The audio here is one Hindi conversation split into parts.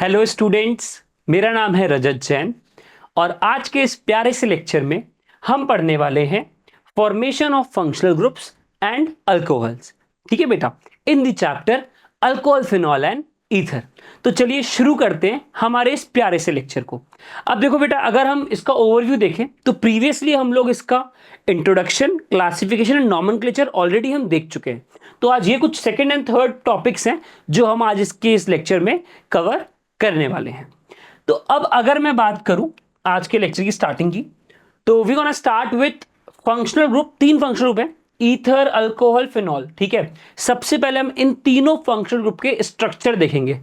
हेलो स्टूडेंट्स, मेरा नाम है रजत जैन और आज के इस प्यारे से लेक्चर में हम पढ़ने वाले हैं formation of functional groups and alcohols. ठीक है बेटा, in the chapter alcohol, phenol and ether. तो चलिए शुरू करते हैं हमारे इस प्यारे से लेक्चर को। अब देखो बेटा, अगर हम इसका ओवरव्यू देखें तो प्रीवियसली हम लोग इसका introduction, classification and nomenclature already हम देख चुके हैं। तो आज ये कुछ सेकंड एंड थर्ड टॉपिक्स हैं जो हम आज इस लेक्चर में कवर करने वाले हैं। तो अब अगर मैं बात करूं आज के लेक्चर की स्टार्टिंग की, तो we gonna start with functional group. तीन फंक्शनल ग्रुप हैं, ईथर, अल्कोहल, फिनॉल। ठीक है, सबसे पहले हम इन तीनों फंक्शनल ग्रुप के स्ट्रक्चर देखेंगे।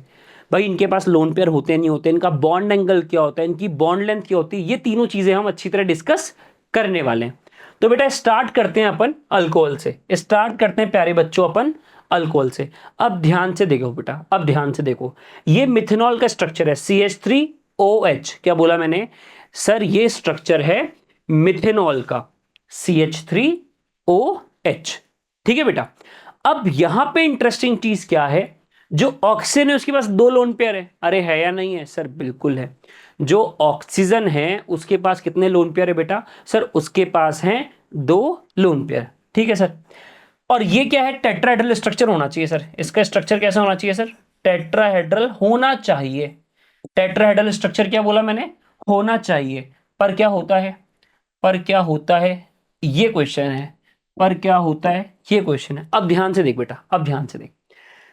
भाई इनके पास लोन पेयर होते हैं नहीं होते, इनका बॉन्ड एंगल क्या होता है, इनकी बॉन्ड लेंथ क्या होती है, ये तीनों चीजें हम अच्छी तरह डिस्कस करने वाले हैं। तो बेटा स्टार्ट करते हैं अपन अल्कोहल से, स्टार्ट करते हैं प्यारे बच्चों अपन अल्कोहल से। अब ध्यान से देखो बेटा, अब ध्यान से देखो, ये मिथेनॉल का स्ट्रक्चर है CH3OH। क्या बोला मैंने सर? ये स्ट्रक्चर है मिथेनॉल का CH3OH। ठीक है बेटा, अब यहां पे इंटरेस्टिंग चीज क्या है, जो ऑक्सीजन है उसके पास दो लोन पेयर है। अरे है या नहीं है सर? बिल्कुल है। जो ऑक्सीजन है उसके पास कितने लोन पेयर है बेटा? सर उसके पास हैं दो लोन पेयर। ठीक है सर। और ये क्या है? टेट्राहेड्रल स्ट्रक्चर होना चाहिए सर। इसका स्ट्रक्चर कैसा होना चाहिए सर? टेट्राहेड्रल होना चाहिए। टेट्राहेड्रल स्ट्रक्चर क्या बोला मैंने? होना चाहिए। पर क्या होता है? पर क्या होता है ये क्वेश्चन है। पर क्या होता है ये क्वेश्चन है। अब ध्यान से देख बेटा, अब ध्यान से देख।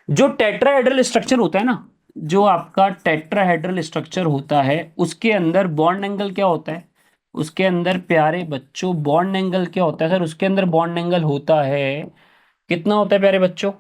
जो टेट्राहेड्रल स्ट्रक्चर होता है ना, जो आपका टेट्राहेड्रल स्ट्रक्चर होता है उसके अंदर बॉन्ड एंगल क्या होता है? उसके अंदर प्यारे बच्चों बॉन्ड एंगल क्या होता है सर? उसके अंदर बॉन्ड एंगल होता है, कितना होता है प्यारे बच्चों?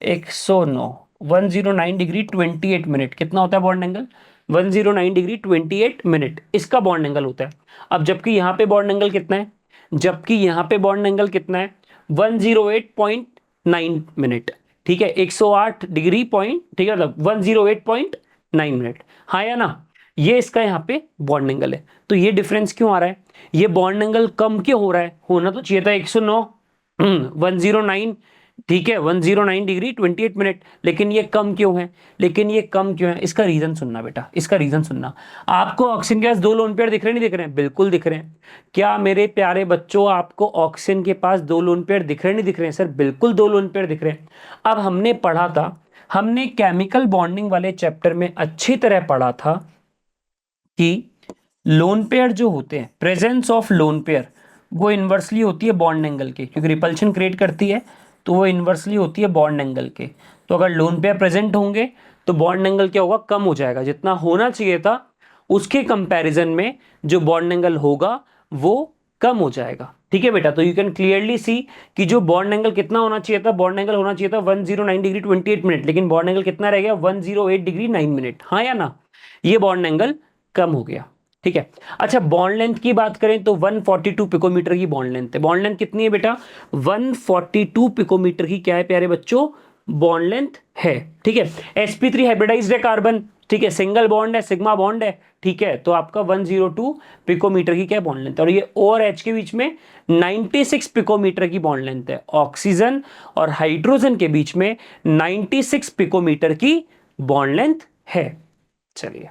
109, 109 डिग्री 28 मिनट। कितना होता है बॉन्ड एंगल? 109 डिग्री 28 मिनट इसका बॉन्ड एंगल होता है। अब जबकि यहाँ पे बॉन्ड एंगल कितना है? जबकि यहाँ पे बॉन्ड एंगल कितना है? 108.9 मिनट। ठीक है, 108 डिग्री पॉइंट, ठीक है, मतलब 108.9 मिनट। हाँ या ना? ये इसका यहाँ पे बॉन्ड एंगल है। तो ये डिफरेंस क्यों आ रहा है? ये बॉन्ड एंगल कम क्यों हो रहा है? होना तो चाहिए था 109, 109। ठीक है, 109 डिग्री 28 मिनट, लेकिन ये कम क्यों है? लेकिन ये कम क्यों है? इसका रीजन सुनना बेटा, इसका रीजन सुनना। आपको ऑक्सीजन के पास दो लोन पेयर दिख रहे नहीं दिख रहे हैं? बिल्कुल दिख रहे हैं। क्या मेरे प्यारे बच्चों आपको ऑक्सीजन के पास दो लोन पेयर दिख रहे नहीं दिख रहे हैं? सर बिल्कुल दो लोन पेयर दिख रहे हैं। अब हमने पढ़ा था, हमने केमिकल बॉन्डिंग वाले चैप्टर में अच्छी तरह पढ़ा था कि लोन पेयर जो होते हैं, प्रेजेंस ऑफ लोन पेयर, वो इन्वर्सली होती है बॉन्ड एंगल के, क्योंकि रिपल्शन क्रिएट करती है तो वो इन्वर्सली होती है बॉन्ड एंगल के। तो अगर लोन पेयर प्रेजेंट होंगे तो बॉन्ड एंगल क्या होगा? कम हो जाएगा। जितना होना चाहिए था उसके कंपैरिजन में जो बॉन्ड एंगल होगा वो कम हो जाएगा। ठीक है बेटा, तो यू कैन क्लियरली सी कि जो बॉन्ड एंगल कितना होना चाहिए था? बॉन्ड एंगल होना चाहिए था 109 डिग्री 28 मिनट, लेकिन बॉन्ड एंगल कितना रह गया? 108 डिग्री 9 मिनट। हाँ या ना? ये बॉन्ड एंगल कम हो गया। ठीक है। अच्छा, बॉन्ड लेंथ की बात करें तो 142 पिकोमीटर की बॉन्ड लेंथ है। बॉन्ड लेंथ कितनी है बेटा? 142 पिकोमीटर की क्या है प्यारे बच्चों? बॉन्ड लेंथ है। ठीक है। sp3 हाइब्रिडाइज्ड है कार्बन, ठीक है, सिंगल बॉन्ड है, सिग्मा बॉन्ड है। ठीक है, तो आपका 102 पिकोमीटर की क्या बॉन्ड लेंथ है? और ये O और H के बीच में 96 पिकोमीटर की बॉन्ड लेंथ है। ऑक्सीजन और हाइड्रोजन के बीच में 96 पिकोमीटर की बॉन्ड लेंथ है। चलिए,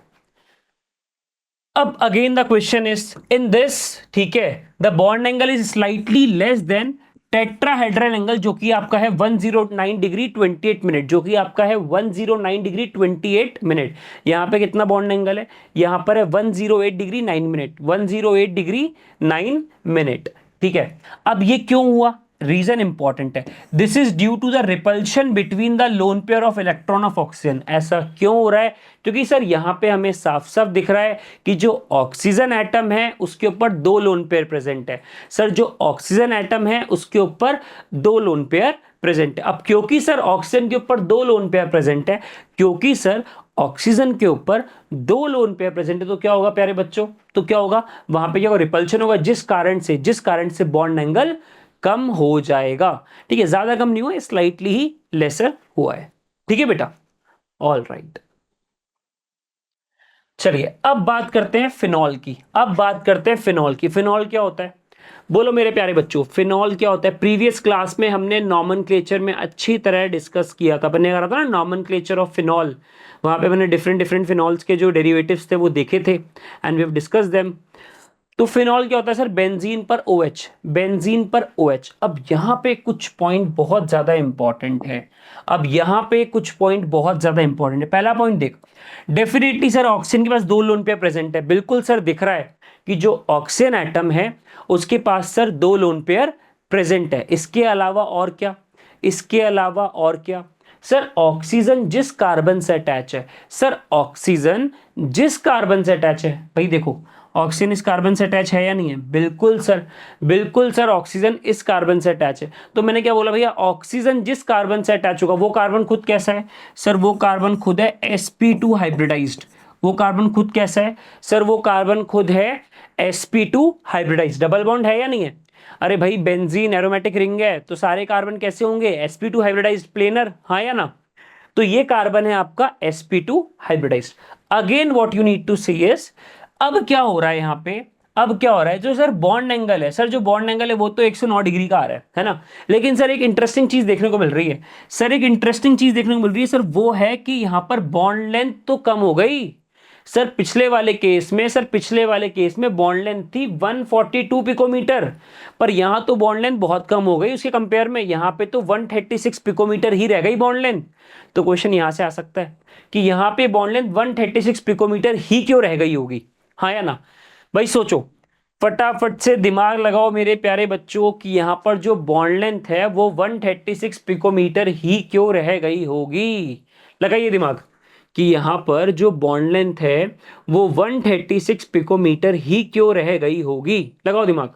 अब again the question is in this, ठीक है, the bond angle is slightly less then tetrahedral angle, जो कि आपका है 109 डिग्री 28 मिनट, जो कि आपका है 109 डिग्री 28 मिनट। यहां पे कितना बॉन्ड एंगल है? यहां पर है 108 डिग्री 9 मिनट, 108 डिग्री 9 मिनट। ठीक है, अब ये क्यों हुआ? रीजन इंपॉर्टेंट है। This is due to the repulsion between the lone pair of electron of oxygen. ऐसा क्यों हो रहा है? क्योंकि सर यहां पे हमें साफ साफ दिख रहा है कि जो ऑक्सीजन एटम है उसके ऊपर दो लोन पेयर प्रेजेंट है। सर जो ऑक्सीजन एटम है उसके ऊपर दो लोन पेयर प्रेजेंट है। अब क्योंकि सर ऑक्सीजन के ऊपर दो लोन पेयर प्रेजेंट है, क्योंकि सर ऑक्सीजन के ऊपर दो लोन पेयर प्रेजेंट है, तो क्या होगा प्यारे बच्चों? तो क्या होगा? वहां पे क्या होगा? रिपल्शन होगा, जिस कारण से बॉन्ड एंगल कम हो जाएगा। ठीक है, ज्यादा कम नहीं हुआ, स्लाइटली ही लेसर हुआ है। ठीक है बेटा, ऑल राइट। चलिए अब बात करते हैं फिनॉल की। अब बात करते हैं फिनॉल की। फिनॉल क्या होता है? बोलो मेरे प्यारे बच्चों, फिनॉल क्या होता है? प्रीवियस क्लास में हमने नॉमेनक्लेचर में अच्छी तरह डिस्कस किया था, मैंने कहा था ना नॉमेनक्लेचर ऑफ फिनॉल, वहां पे मैंने डिफरेंट डिफरेंट फिनॉल्स के जो डेरिवेटिव्स थे वो देखे थे and we have discuss them. तो फिनॉल क्या होता है सर? बेंजीन पर OH, बेंजीन पर OH। अब यहाँ पे कुछ पॉइंट बहुत ज्यादा इंपॉर्टेंट है, अब यहाँ पे कुछ पॉइंट बहुत ज्यादा इंपॉर्टेंट है। पहला पॉइंट देख, डेफिनेटली सर ऑक्सीजन के पास 2 लोन पेयर प्रेजेंट है, बिल्कुल सर दिख रहा है कि जो ऑक्सीजन एटम है उसके पास सर 2 लोन पेयर प्रेजेंट है। इसके अलावा और क्या? इसके अलावा और क्या सर? ऑक्सीजन जिस कार्बन से अटैच है, सर ऑक्सीजन जिस कार्बन से अटैच है, भाई देखो ऑक्सीजन इस कार्बन से अटैच है या नहीं है? बिल्कुल सर, बिल्कुल सर ऑक्सीजन इस कार्बन से अटैच है। तो मैंने क्या बोला भैया? ऑक्सीजन जिस कार्बन से अटैच होगा वो कार्बन खुद कैसा है सर? वो कार्बन खुद है sp2 हाइब्रिडाइज्ड। वो कार्बन खुद कैसा है सर? वो कार्बन खुद है sp2 हाइब्रिडाइज्ड। डबल बॉन्ड है या नहीं है? अरे भाई बेंजीन एरोमेटिक रिंग है तो सारे कार्बन कैसे होंगे? sp2 हाइब्रिडाइज्ड प्लेनर, हाँ या ना? तो ये कार्बन है आपका sp2 hybridized. Again what you need to see is, अब क्या हो रहा है यहाँ पे? अब क्या हो रहा है? जो सर बॉन्ड एंगल है, सर जो बॉन्ड एंगल है वो तो 109 डिग्री का आ रहा है ना? लेकिन सर एक इंटरेस्टिंग चीज देखने को मिल रही है, सर एक इंटरेस्टिंग चीज देखने को मिल रही है सर, वो है कि यहाँ पर बॉन्ड लेंथ तो कम हो गई। सर पिछले वाले केस में, सर पिछले वाले केस में बॉन्ड लेंथ थी 142 पिकोमीटर, पर यहां तो बॉन्ड लेंथ बहुत कम हो गई उसके कंपेयर में, यहां पे तो 136 पिकोमीटर ही रह गई बॉन्ड लेंथ। तो क्वेश्चन यहां से आ सकता है कि यहां पे बॉन्ड लेंथ 136 पिकोमीटर ही क्यों रह गई होगी, हाँ या ना? भाई सोचो, फटाफट से दिमाग लगाओ मेरे प्यारे बच्चों कि यहां पर जो बॉन्ड लेंथ है वो 136 पिकोमीटर ही क्यों रह गई होगी? लगाइए दिमाग कि यहां पर जो बॉन्ड लेंथ है वो 136 पिकोमीटर ही क्यों रह गई होगी? लगाओ दिमाग।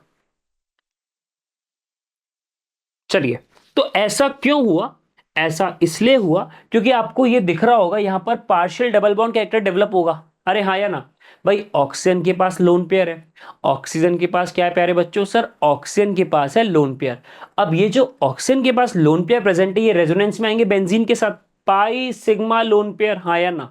चलिए, तो ऐसा क्यों हुआ? ऐसा इसलिए हुआ क्योंकि आपको ये दिख रहा होगा यहां पर partial double bond character develop होगा। अरे हाँ या ना? भाई ऑक्सीजन के पास लोन पेयर है, ऑक्सीजन के पास क्या है प्यारे बच्चों? सर ऑक्सीजन के पास है लोन पेयर। अब ये जो ऑक्सीजन के पास लोन पेयर प्रेजेंट है ये रेजोनेंस में आएंगे बेंजीन के साथ, पाई सिग्मा लोन पेयर, हाँ या ना?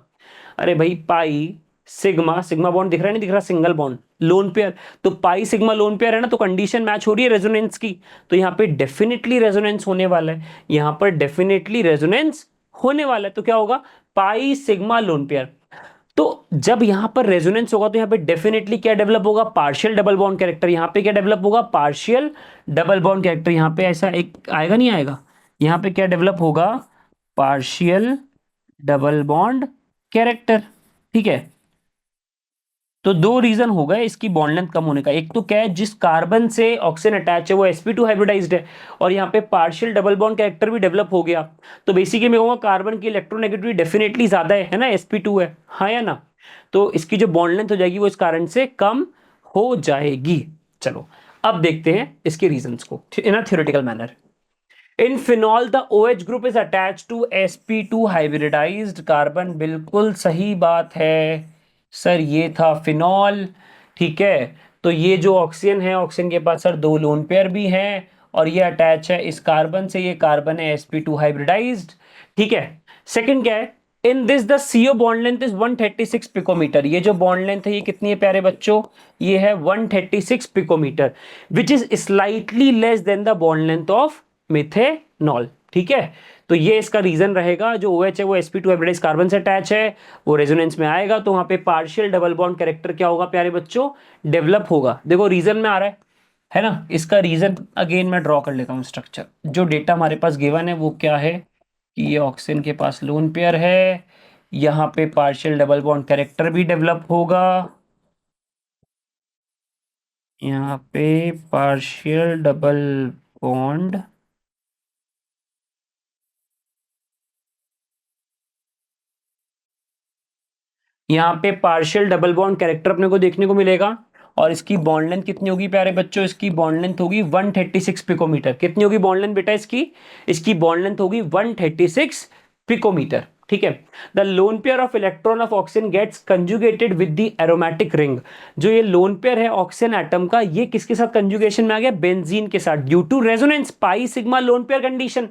अरे भाई पाई सिग्मा, सिग्मा बॉन्ड दिख रहा है नहीं दिख रहा? सिंगल बॉन्ड लोन पेयर, तो पाई सिग्मा लोन पेयर है ना, तो कंडीशन मैच हो रही है रेजोनेंस की, तो यहाँ पे डेफिनेटली रेजोनेंस होने वाला है, यहाँ पर डेफिनेटली रेजोनेंस होने वाला है। तो क्या होगा? पाई सिग्मा लोन पेयर। तो जब यहां पर रेजोनेंस होगा तो यहां पे डेफिनेटली क्या डेवलप होगा? Partial double bond character. यहां पे क्या डेवलप होगा? Partial double bond character. यहां पे ऐसा एक आएगा नहीं आएगा? यहां पे क्या डेवलप होगा? Partial double bond character. ठीक है, तो 2 रीजन हो गए इसकी बॉन्ड लेंथ कम होने का। एक तो क्या है, जिस कार्बन से ऑक्सीजन अटैच है वो sp2 हाइब्रिडाइज्ड है और यहाँ पे पार्शियल डबल बॉन्ड कैरेक्टर भी डेवलप हो गया, तो बेसिकली मैं कहूँगा कार्बन की इलेक्ट्रोनेगेटिविटी डेफिनेटली ज्यादा है ना, sp2 है, हाँ या ना? तो इसकी जो बॉन्ड लेंथ हो जाएगी वो इस कारण से कम हो जाएगी। चलो अब देखते हैं इसके रीजंस को in a theoretical manner. In phenol the OH group is attach to sp2 hybridised carbon. बिल्कुल सही बात है सर, ये था फिनॉल। ठीक है, तो ये जो ऑक्सीजन है, ऑक्सीजन के पास सर 2 लोन पेयर भी हैं और ये अटैच है इस कार्बन से, ये कार्बन है sp2 हाइब्रिडाइज्ड। ठीक है, सेकंड क्या है? In this the CO bond length is 136 picometer. ये जो बॉन्ड लेंथ है ये कितनी है प्यारे बच्चों? ये है 136 picometer, which is slightly less than the bond length of methanol. ठीक है, तो ये इसका रीजन रहेगा, जो OH है वो sp2 हाइब्रिडाइज्ड कार्बन से अटैच है, वो रेजोनेंस में आएगा तो वहां पे पार्शियल डबल बॉन्ड कैरेक्टर क्या होगा प्यारे बच्चों? डेवलप होगा। देखो रीजन में आ रहा है ना? इसका रीजन अगेन मैं ड्रॉ कर लेता हूं स्ट्रक्चर। जो डेटा हमारे पास गिवन है वो क्या है कि ये ऑक्सीजन के पास लोन पेयर है, यहाँ पे पार्शियल डबल बॉन्ड कैरेक्टर भी डेवलप होगा, यहाँ पे पार्शियल डबल बॉन्ड यहाँ पे पार्शियल डबल बॉन्ड कैरेक्टर अपने को देखने को मिलेगा। और इसकी बॉन्ड लेंथ कितनी होगी प्यारे बच्चों? इसकी बॉन्ड लेंथ होगी 136 पिकोमीटर। कितनी होगी बॉन्ड लेंथ बेटा इसकी? इसकी बॉन्ड लेंथ होगी 136 पिकोमीटर। ठीक है, the lone pair of electron of oxygen gets conjugated with the aromatic ring. जो ये लोन पेयर है ऑक्सीजन एटम का, ये किसके साथ कंजुगेशन में आ गया? बेंजीन के साथ, due to resonance pi sigma lone pair condition.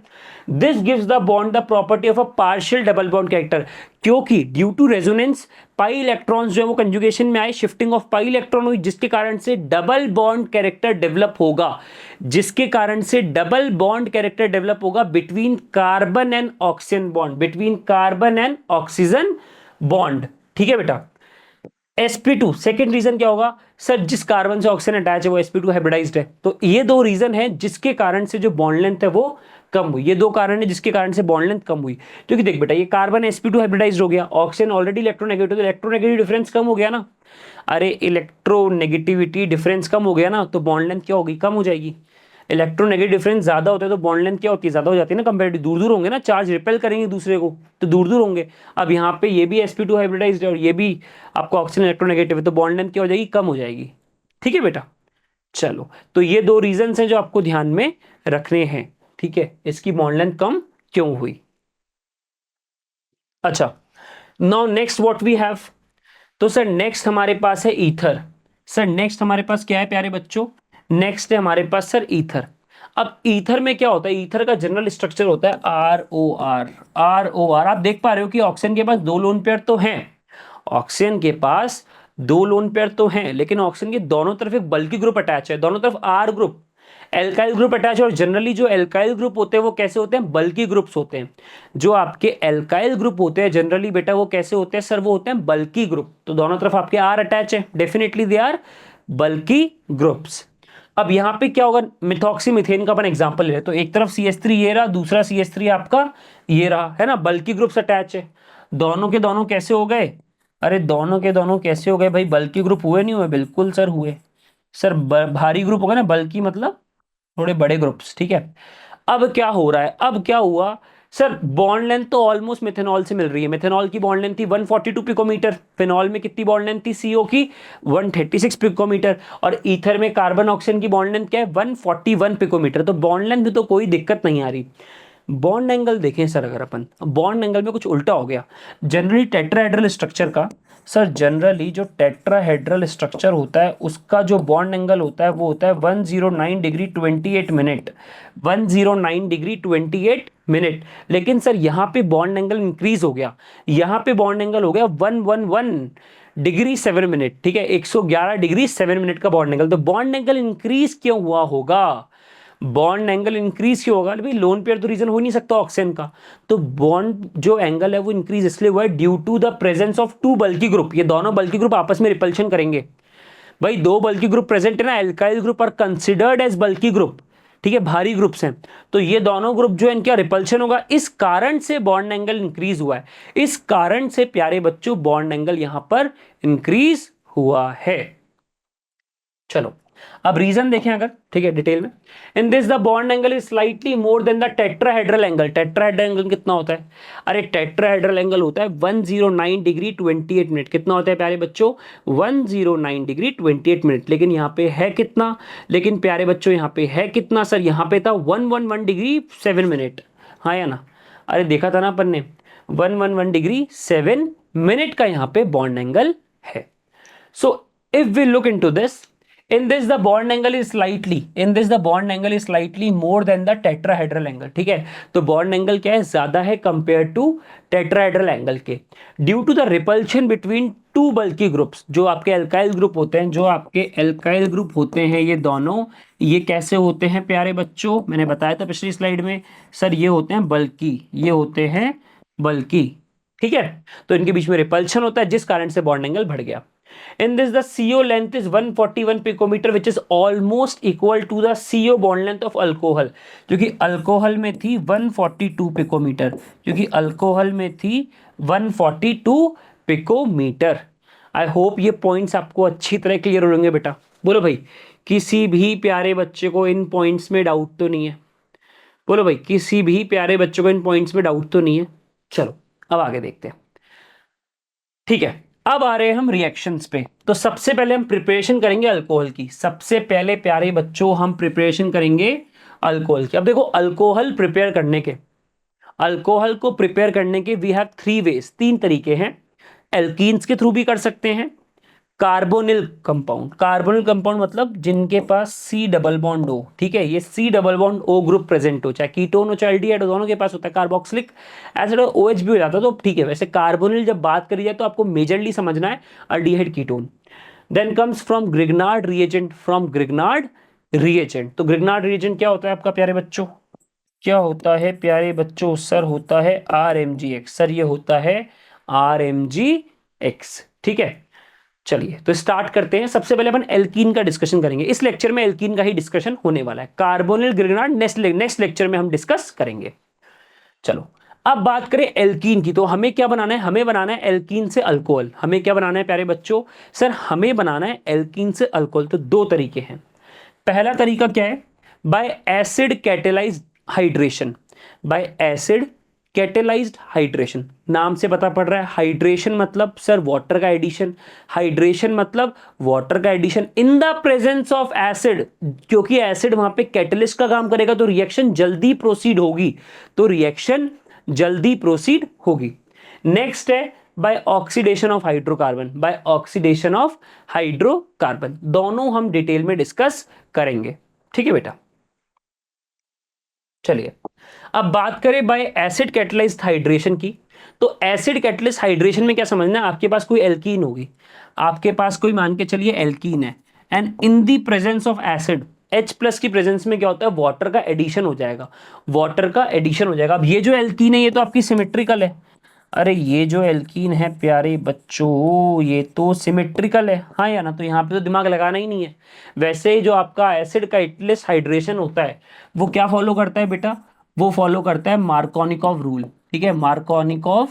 This gives the bond the property of a partial double bond character. क्योंकि due to resonance pi electrons जो है वो कंजुगेशन में आए, शिफ्टिंग ऑफ पाई इलेक्ट्रॉन हुई, जिसके कारण से डबल बॉन्ड कैरेक्टर डेवलप होगा, जिसके कारण से डबल बॉन्ड कैरेक्टर डेवलप होगा between carbon and oxygen bond, between carbon and oxygen bond. ठीक है बेटा। sp2 सेकेंड रीजन क्या होगा सर, जिस कार्बन से ऑक्सीजन अटैच है वो sp2 हाइब्रिडाइज्ड है। तो ये दो रीजन है जिसके कारण से जो बॉन्ड लेंथ है वो कम हुई। ये दो कारण है जिसके कारण से बॉन्ड लेंथ कम हुई। क्योंकि देख बेटा, ये कार्बन sp2 हाइब्रिडाइज्ड हो गया, ऑक्सीजन ऑलरेडी इलेक्ट्रोनेगेटिव, तो इलेक्ट्रोनेगेटिव डिफरेंस कम हो गया ना। अरे इलेक्ट्रोनेगेटिविटी डिफरेंस कम हो गया ना, तो बॉन्ड लेंथ क्या होगी, कम हो जाएगी। इलेक्ट्रोनेगेटिव डिफरेंस ज्यादा होता है तो बॉन्ड लेंथ क्या होती है, ज्यादा हो जाती है ना कंपेरेटिव। दूर दूर होंगे ना, चार्ज रिपेल करेंगे दूसरे को, तो दूर दूर होंगे। अब यहाँ पे ये भी sp2 हाइब्रिडाइज्ड है और ये भी आपको ऑक्सीजन इलेक्ट्रोनेगेटिव है, तो बॉन्ड लेंथ क्या हो जाएगी, कम हो जाएगी। ठीक है बेटा। चलो, तो ये दो रीजन हैं जो आपको ध्यान में रखने हैं। ठीक है, इसकी बॉन्ड लेंथ कम क्यों हुई। अच्छा, now next what we have. तो सर नेक्स्ट हमारे पास है ईथर। सर नेक्स्ट हमारे पास क्या है प्यारे बच्चों, नेक्स्ट है हमारे पास सर ईथर। अब ईथर में क्या होता है, ईथर का जनरल स्ट्रक्चर होता है ROR। ROR आप देख पा रहे हो कि ऑक्सीजन के पास दो लोन पेयर तो हैं, ऑक्सीजन के पास दो लोन पेयर तो हैं, लेकिन ऑक्सीजन के दोनों तरफ एक बल्की ग्रुप अटैच है, दोनों तरफ R group, alkyl group attach है। और जनरली जो एल्काइल ग्रुप होते हैं वो कैसे होते हैं, बल्की ग्रुप्स होते हैं। जो आपके एल्काइल ग्रुप होते हैं जनरली बेटा वो कैसे होते हैं सर, वो होते हैं बल्की ग्रुप। तो दोनों तरफ आपके R अटैच है, definitely they are bulky groups. अब यहां पे क्या होगा, मिथॉक्सी मीथेन का अपन एग्जांपल ले, तो एक तरफ CH3 ये रहा, दूसरा CH3 आपका ये रहा, है ना, बल्की ग्रुप्स अटैच है। दोनों के दोनों कैसे हो गए, अरे दोनों के दोनों कैसे हो गए भाई, बल्की ग्रुप हुए नहीं हुए, बिल्कुल सर हुए। सर भारी ग्रुप होगा ना, बल्की मतलब थोड़े बड़े ग्रुप्स। ठीक है। अब क्या हो रहा है, अब क्या हुआ सर, बॉन्ड लेंथ तो ऑलमोस्ट मेथेनॉल से मिल रही है। मेथेनॉल की बॉन्ड लेंथ थी 142 पिकोमीटर, फिनॉल में कितनी बॉन्ड लेंथ थी CO की 136 पिकोमीटर, और ईथर में कार्बन ऑक्सीजन की बॉन्ड लेंथ क्या है 141 पिकोमीटर। तो बॉन्ड लेंथ में तो कोई दिक्कत नहीं आ रही। बॉन्ड एंगल देखें सर, अगर अपन बॉन्ड एंगल में कुछ उल्टा हो गया। जनरली टेट्राहेड्रल स्ट्रक्चर का सर, जनरली जो टेट्राहेड्रल स्ट्रक्चर होता है उसका जो बॉन्ड एंगल होता है वो होता है 109 डिग्री 28 मिनट, 109 डिग्री 28 मिनट। लेकिन सर यहाँ पे बॉन्ड एंगल इंक्रीज हो गया, यहाँ पे बॉन्ड एंगल हो गया 111 डिग्री 7 मिनट। ठीक है, 111 डिग्री 7 मिनट का बॉन्ड एंगल। तो बॉन्ड एंगल इंक्रीज क्यों हुआ होगा, बॉन्ड एंगल इंक्रीज क्यों होगा भाई, लोन पेयर तो रीजन हो नहीं सकता ऑक्सीजन का। तो बॉन्ड जो एंगल है वो इंक्रीज इसलिए हुआ है due to the presence of two bulky group. ये दोनों बल्की ग्रुप आपस में रिपल्शन करेंगे। भाई दो बल्की ग्रुप प्रेजेंट है ना, alkyl group are considered as bulky group. ठीक है, भारी ग्रुप्स हैं, तो ये दोनों ग्रुप जो है इनका रिपल्शन होगा, इस कारण से बॉन्ड एंगल इंक्रीज हुआ है। इस कारण से प्यारे बच्चों बॉन्ड एंगल यहां पर इंक्रीज हुआ है। चलो अब रीजन देखें अगर, ठीक है, डिटेल में। इन this the bond angle is slightly more than the tetrahedral angle. Tetrahedral angle कितना होता है, अरे टेट्राहेड्रल एंगल होता है 109 डिग्री 28 मिनट। कितना होता है प्यारे बच्चों, 109 डिग्री 28 मिनट। लेकिन यहाँ पे है कितना, लेकिन प्यारे बच्चों यहाँ पे है कितना सर, यहाँ पे था 111 डिग्री 7 मिनट। हाँ या ना, अरे देखा था ना अपन ने, 111 डिग्री 7 मिनट का यहाँ पे बॉन्ड एंगल है। So if we look into this, in this the bond angle is slightly, in this the bond angle is slightly more than the tetrahedral angle। ठीक है, तो बॉन्ड एंगल क्या है, ज्यादा है कंपेयर टू टेट्राहेड्रल एंगल के, due to the repulsion between two bulky groups. जो आपके एल्काइल ग्रुप होते हैं, जो आपके एल्काइल ग्रुप होते हैं ये दोनों, ये कैसे होते हैं प्यारे बच्चों, मैंने बताया था पिछली स्लाइड में सर, ये होते हैं बल्की, ये होते हैं बल्की। ठीक है, तो इनके बीच में रिपल्शन होता है जिस कारण से बॉन्ड एंगल बढ़ गया। In this the CO length is 141 picometer which is almost equal to the CO bond length of alcohol। क्योंकि अल्कोहल में थी 142 पिकोमीटर, क्योंकि अल्कोहल में थी 142 पिकोमीटर। आई होप ये पॉइंट्स आपको अच्छी तरह क्लियर हो होंगे बेटा। बोलो भाई, किसी भी प्यारे बच्चे को इन पॉइंट्स में डाउट तो नहीं है, बोलो भाई, किसी भी प्यारे बच्चों को इन पॉइंट्स में डाउट तो नहीं है। चलो अब आगे देखते हैं। ठीक है, अब आ रहे हैं हम रिएक्शंस पे। तो सबसे पहले हम प्रिपरेशन करेंगे अल्कोहल की। सबसे पहले प्यारे बच्चों हम प्रिपरेशन करेंगे अल्कोहल की। अब देखो, अल्कोहल प्रिपेयर करने के, अल्कोहल को प्रिपेयर करने के वी हैव 3 वेज, 3 तरीके हैं। एल्कीन्स के थ्रू भी कर सकते हैं, कार्बोनिल कंपाउंड, कार्बोनिल कंपाउंड मतलब जिनके पास सी डबल बॉन्ड हो, ठीक है, ये C double bond O group present हो, चाहे कीटोन हो चाहे एल्डिहाइड हो, दोनों के पास होता है। कार्बोक्सिलिक एसिड और OH भी हो जाता है, तो ठीक है। वैसे कार्बोनिल जब बात करी जाए तो आपको मेजरली समझना है aldehyde ketone. Then comes from Grignard reagent, from Grignard reagent. तो ग्रिग्नार्ड रिएजेंट क्या होता है आपका प्यारे बच्चों, क्या होता है प्यारे बच्चों? सर होता है RMgX। सर ये होता है RMgX, ठीक है। चलिए तो स्टार्ट करते हैं। सबसे पहले अपन एल्कीन का डिस्कशन करेंगे। इस लेक्चर में एल्कीन का ही डिस्कशन होने वाला है। कार्बोनिल ग्रिग्नार्ड नेक्स्ट लेक्चर में हम डिस्कस करेंगे। चलो अब बात करें एल्कीन की, तो हमें क्या बनाना है? हमें बनाना है एल्कीन से अल्कोहल। हमें क्या बनाना है प्यारे बच्चों? सर हमें बनाना है एल्कीन से अल्कोहल। तो दो तरीके हैं। पहला तरीका क्या है? By acid catalysed hydration. By acid catalysed hydration, नाम से पता पड़ रहा है। हाइड्रेशन मतलब सर वाटर का एडिशन, हाइड्रेशन मतलब वाटर का addition in the presence of acid. क्योंकि एसिड वहां पे कैटलिस्ट का काम करेगा तो रिएक्शन जल्दी प्रोसीड होगी, तो रिएक्शन जल्दी प्रोसीड होगी। नेक्स्ट है by oxidation of hydrocarbon. By oxidation of hydrocarbon, दोनों हम डिटेल में डिस्कस करेंगे, ठीक है बेटा। चलिए अब बात करें बाय एसिड कैटलाइज्ड हाइड्रेशन की। तो एसिड कैटलिस्ट हाइड्रेशन में क्या समझना है? आपके पास कोई एल्कीन होगी, आपके पास कोई मान के चलिए एल्कीन है, and in the presence of acid H plus की प्रेजेंस में क्या होता है? वाटर का एडिशन हो जाएगा, वाटर का एडिशन हो जाएगा। अब ये जो एल्कीन है ये तो आपकी सिमेट्रिकल है। अरे ये जो एल्कीन है प्यारे बच्चों ये तो सिमेट्रिकल है, हाँ या ना? तो यहाँ पे तो दिमाग लगाना ही नहीं है। वैसे ही जो आपका एसिड का कैटलिस्ट हाइड्रेशन होता है वो क्या फॉलो करता है बेटा? वो फॉलो करता है मार्कोनिकॉव रूल, ठीक है, मार्कोनिकॉव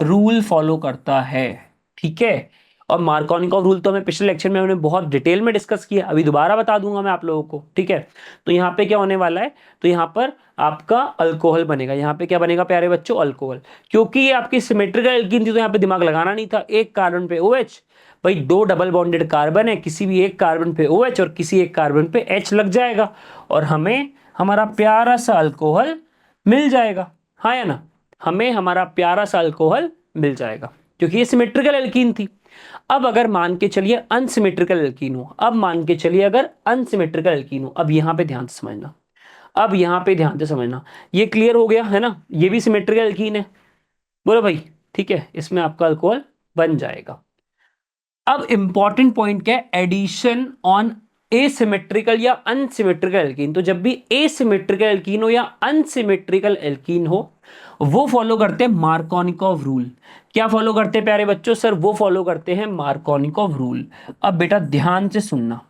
रूल फॉलो करता है, ठीक है। और मार्कोनिकॉव रूल तो हमें पिछले लेक्चर में हमने बहुत डिटेल में डिस्कस किया, अभी दोबारा बता दूंगा मैं आप लोगों को, ठीक है। तो यहाँ पे क्या होने वाला है? तो यहाँ पर आपका अल्कोहल बनेगा। यहाँ पे क्या बनेगा प्यारे बच्चों? अल्कोहल। क्योंकि ये आपकी सिमेट्रिकल एल्कीन थी तो यहाँ पे दिमाग लगाना नहीं था। एक कार्बन पे OH, भाई दो डबल बॉन्डेड कार्बन है, किसी भी एक कार्बन पे OH और किसी एक कार्बन पे H लग जाएगा और हमें हमारा प्यारा सा अल्कोहल मिल जाएगा, हाँ या ना? हमें हमारा प्यारा सा अल्कोहल मिल जाएगा क्योंकि ये सिमेट्रिकल एल्कीन थी। अब अगर मान के चलिए अनसिमेट्रिकल एल्कीन हो, अब मान के चलिए अगर अनसिमेट्रिकल एल्कीन हो, अब यहां पे ध्यान से समझना, अब यहां पे ध्यान से समझना। ये क्लियर हो गया है ना? ये भी सिमेट्रिकल एल्कीन है, बोलो भाई, ठीक है, इसमें आपका अल्कोहल बन जाएगा। अब इंपॉर्टेंट पॉइंट क्या है? एडिशन ऑन एसिमेट्रिकल या अनसिमेट्रिकल एल्कीन। तो जब भी एसिमेट्रिकल एल्कीन हो या अनसिमेट्रिकल एल्कीन हो वो फॉलो करते हैं मार्कोनिकॉव रूल। क्या फॉलो करते हैं प्यारे बच्चों? सर वो फॉलो करते हैं मार्कोनिकॉव रूल। अब बेटा ध्यान से सुनना,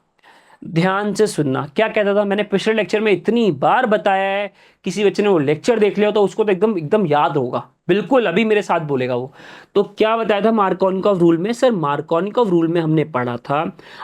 ध्यान से सुनना। क्या कहता था मैंने पिछले लेक्चर में? इतनी बार बताया है, किसी बच्चे ने वो लेक्चर देख लिया तो उसको तो एकदम एकदम याद होगा, बिल्कुल अभी मेरे साथ बोलेगा वो। तो क्या बताया था मार्कोनिकॉव रूल में? सर मार्कोनिकॉव रूल में हमने पढ़ा था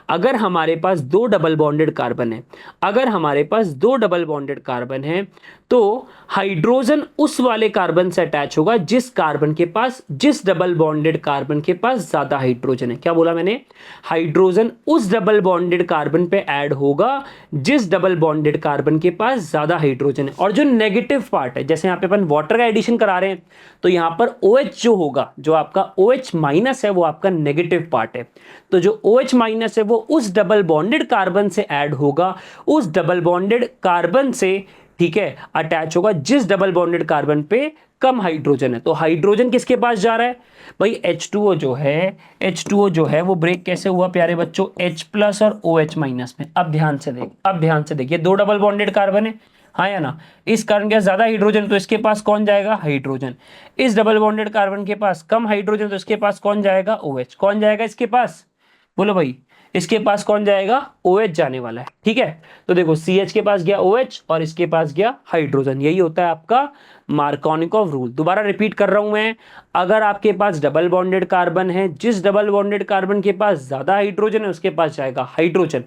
अगर हमारे पास दो डबल बॉन्डेड कार्बन है, अगर हमारे पास दो डबल बॉन्डेड कार्बन है तो हाइड्रोजन उस वाले कार्बन से अटैच होगा जिस कार्बन के पास, जिस डबल बॉन्डेड कार्बन के पास ज्यादा हाइड्रोजन है। क्या बोला मैंने? हाइड्रोजन उस डबल बॉन्डेड कार्बन पे ऐड होगा जिस डबल बॉन्डेड कार्बन के पास ज्यादा हाइड्रोजन है। और जो नेगेटिव पार्ट है, जैसे यहां पे अपन वाटर का एडिशन करा रहे हैं तो यहां पर OH जो होगा, जो आपका OH माइनस है वो आपका नेगेटिव पार्ट है। तो जो OH माइनस है वो उस डबल बॉन्डेड कार्बन से ऐड होगा, उस डबल बॉन्डेड कार्बन से, ठीक है, अटैच होगा जिस डबल बॉन्डेड कार्बन पे कम हाइड्रोजन है। तो हाइड्रोजन किसके पास जा रहा है भाई? H2O जो है, H2O जो है वो ब्रेक कैसे हुआ प्यारे बच्चों? H प्लस और OH माइनस में। अब ध्यान से देख, अब ध्यान से देखिए, दो डबल बॉन्डेड कार्बन है, हाँ या ना? इस कार्बन के ज्यादा हाइड्रोजन तो इसके पास कौन जाएगा? हाइड्रोजन। इस डबल बॉन्डेड कार्बन के पास कम हाइड्रोजन तो इसके पास कौन जाएगा? OH। कौन जाएगा इसके पास? बोलो भाई, इसके पास कौन जाएगा? OH जाने वाला है, ठीक है। तो देखो CH के पास गया OH और इसके पास गया हाइड्रोजन। यही होता है आपका मार्कोनिकॉव रूल। दोबारा रिपीट कर रहा हूं मैं, अगर आपके पास डबल बॉन्डेड कार्बन है, जिस डबल बॉन्डेड कार्बन के पास ज्यादा हाइड्रोजन है उसके पास जाएगा हाइड्रोजन,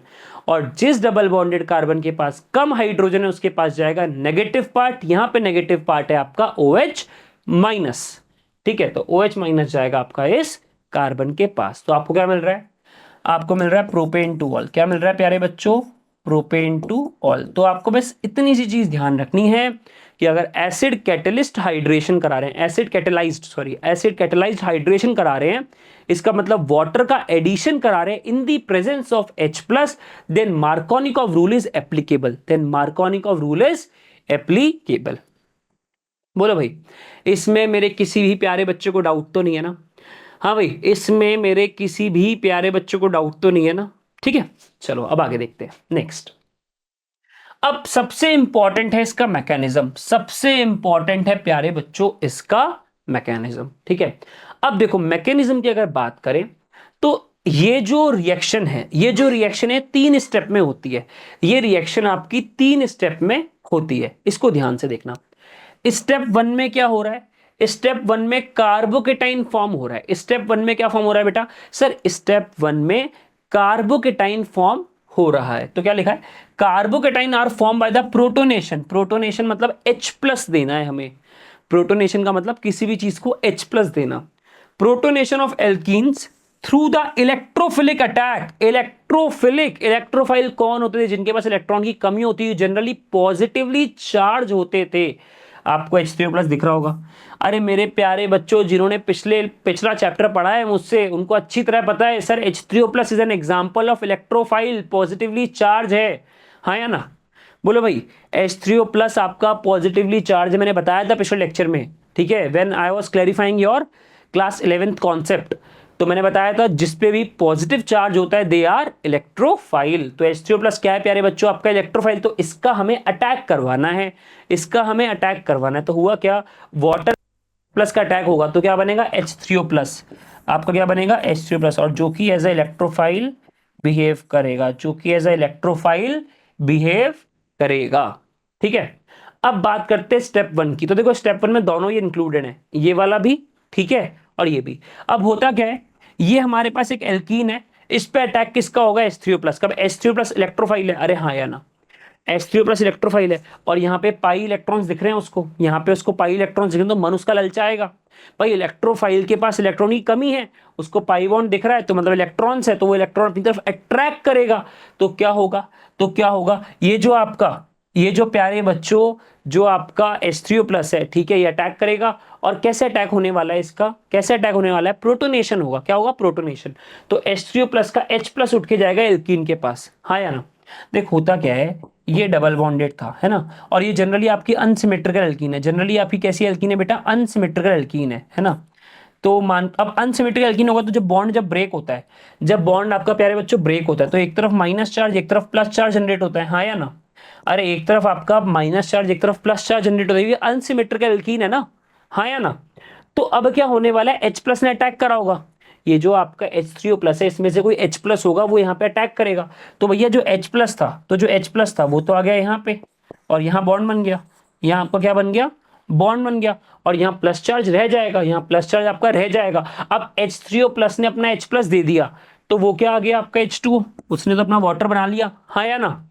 और जिस डबल बॉन्डेड कार्बन के पास कम हाइड्रोजन है उसके पास जाएगा नेगेटिव पार्ट। यहां पे नेगेटिव पार्ट है आपका OH माइनस, ठीक है। तो OH माइनस जाएगा आपका इस कार्बन के पास। तो आपको क्या मिल रहा है? आपको मिल रहा है प्रोपेन टू ऑल। क्या मिल रहा है प्यारे बच्चों? Propane two all. तो आपको बस इतनी सी चीज ध्यान रखनी है कि अगर एसिड कैटलिस्ट हाइड्रेशन करा रहे हैं, एसिड कैटलाइज्ड हाइड्रेशन करा रहे हैं, इसका मतलब वाटर का एडिशन करा रहे हैं in the presence of H plus, then Markovnikov rule is applicable, बोलो भाई, इसमें मेरे किसी भी प्यारे बच्चे को डाउट तो नहीं है ना? हाँ भाई, इसमें मेरे किसी भी प्यारे बच्चे को डाउट तो नहीं है ना? ठीक है, चलो अब आगे देखते हैं नेक्स्ट। अब सबसे इंपॉर्टेंट है इसका मैकेनिज्म, सबसे इंपॉर्टेंट है प्यारे बच्चों इसका मैकेनिज्म। ठीक है, अब देखो मैकेनिज्म की अगर बात करें तो ये जो रिएक्शन है 3 स्टेप में होती है। ये रिएक्शन आपकी 3 स्टेप में होती है, इसको ध्यान से देखना। स्टेप 1 में क्या हो रहा है? स्टेप 1 में कार्बोकेटाइन फॉर्म हो रहा है। स्टेप 1 में क्या फॉर्म हो रहा है बेटा? सर स्टेप 1 में कार्बोकेटाइन फॉर्म हो रहा है। तो क्या लिखा है? Carbocation are form by the protonation. Protonation मतलब H प्लस देना है हमें। प्रोटोनेशन का मतलब किसी भी चीज को H प्लस देना। Protonation of alkenes through the electrophilic attack. Electrophile कौन होते थे? जिनके पास इलेक्ट्रॉन की कमी होती है, जनरली पॉजिटिवली चार्ज होते थे। आपको H3O प्लस दिख रहा होगा। अरे मेरे प्यारे बच्चों, जिन्होंने पिछला चैप्टर पढ़ा है मुझसे, उनको अच्छी तरह पता है sir H3O plus is an example of electrophile, positively charge है, हाँ या ना? बोलो भाई, H3O प्लस आपका पॉजिटिवली चार्ज, मैंने बताया था पिछले लेक्चर में। ठीक है, when I was clarifying your class 11th concept, तो मैंने बताया था जिसपे भी पॉजिटिव चार्ज होता है दे आर इलेक्ट्रोफाइल। तो H3O प्लस क्या है प्यारे बच्चों? आपका इलेक्ट्रोफाइल। तो इसका हमें अटैक करवाना है, तो हुआ क्या? वाटर प्लस का अटैक होगा तो क्या बनेगा? H3O plus. आपका क्या बनेगा? H3O प्लस, और जो कि एज ए इलेक्ट्रोफाइल बिहेव करेगा, ठीक है। अब बात करते हैं स्टेप 1 की। तो देखो स्टेप 1 में दोनों ये इंक्लूडेड है, ये वाला भी, ठीक है, और ये भी। अब होता क्या है, ये हमारे पास एक एल्कीन है, इस पे अटैक किसका होगा? H3O plus. कब? H3O प्लस इलेक्ट्रोफाइल है, अरे हाँ या ना? H3O प्लस इलेक्ट्रोफाइल है, और यहाँ पे पाई इलेक्ट्रॉन्स दिख रहे हैं उसको, यहाँ पे उसको पाई इलेक्ट्रॉन्स दिख रहे हैं, तो मन उसका ललचाएगा। भाई इलेक्ट्रोफाइल के पास इलेक्ट्रॉन की कमी है, उसको पाई बॉन्ड दिख रहा है, तो मतलब इलेक्ट्रॉन्स है, तो वो इलेक्ट्रॉन अपनी तरफ अट्रैक्ट करेगा। तो क्या होगा? ये जो प्यारे बच्चों, जो आपका H3O प्लस है, ठीक है, ये अटैक करेगा। और कैसे अटैक होने वाला है इसका? प्रोटोनेशन होगा। क्या होगा? प्रोटोनेशन। तो H3O प्लस का H प्लस उठ के जाएगा एल्कीन के पास, हाँ या ना? देख होता क्या है, ये डबल बॉन्डेड था, है ना, और ये जनरली आपकी अनसिमेट्रिकल एल्कीन है। जनरली आपकी कैसी एल्कीन है बेटा? अनसिमेट्रिकल एल्कीन है ना? तो अब अनसिमेट्रिकल एल्कीन होगा तो जब ब्रेक होता है, जब बॉन्ड आपका प्यारे बच्चों ब्रेक होता है, तो एक तरफ माइनस चार्ज, एक तरफ प्लस चार्ज जनरेट होता है, हाँ या ना? अरे एक तरफ आपका माइनस चार्ज, एक तरफ प्लस चार्ज जनरेट होता है, ये अनसिमेट्रिकल एल्कीन है ना, हाँ या ना? तो अब क्या होने वाला है? H प्लस ने अटैक करा होगा, ये जो आपका H3O प्लस है, इसमें से कोई H प्लस होगा, वो यहाँ पे अटैक करेगा। तो भैया जो H प्लस था, वो तो आ गया यहाँ पे, और यहाँ बॉन्ड बन गया, यहाँ आपका क्या बन गया? बॉन्ड बन गया, और यहाँ प्लस चार्ज रह जाएगा, यहाँ प्लस चार्ज आपका रह जाएगा। अब H3O प्लस ने अपना H प्लस दे दिया, तो वो क्या आ गया आपका H2O, उसने तो अपना वाटर बना लिया, हाँ या ना?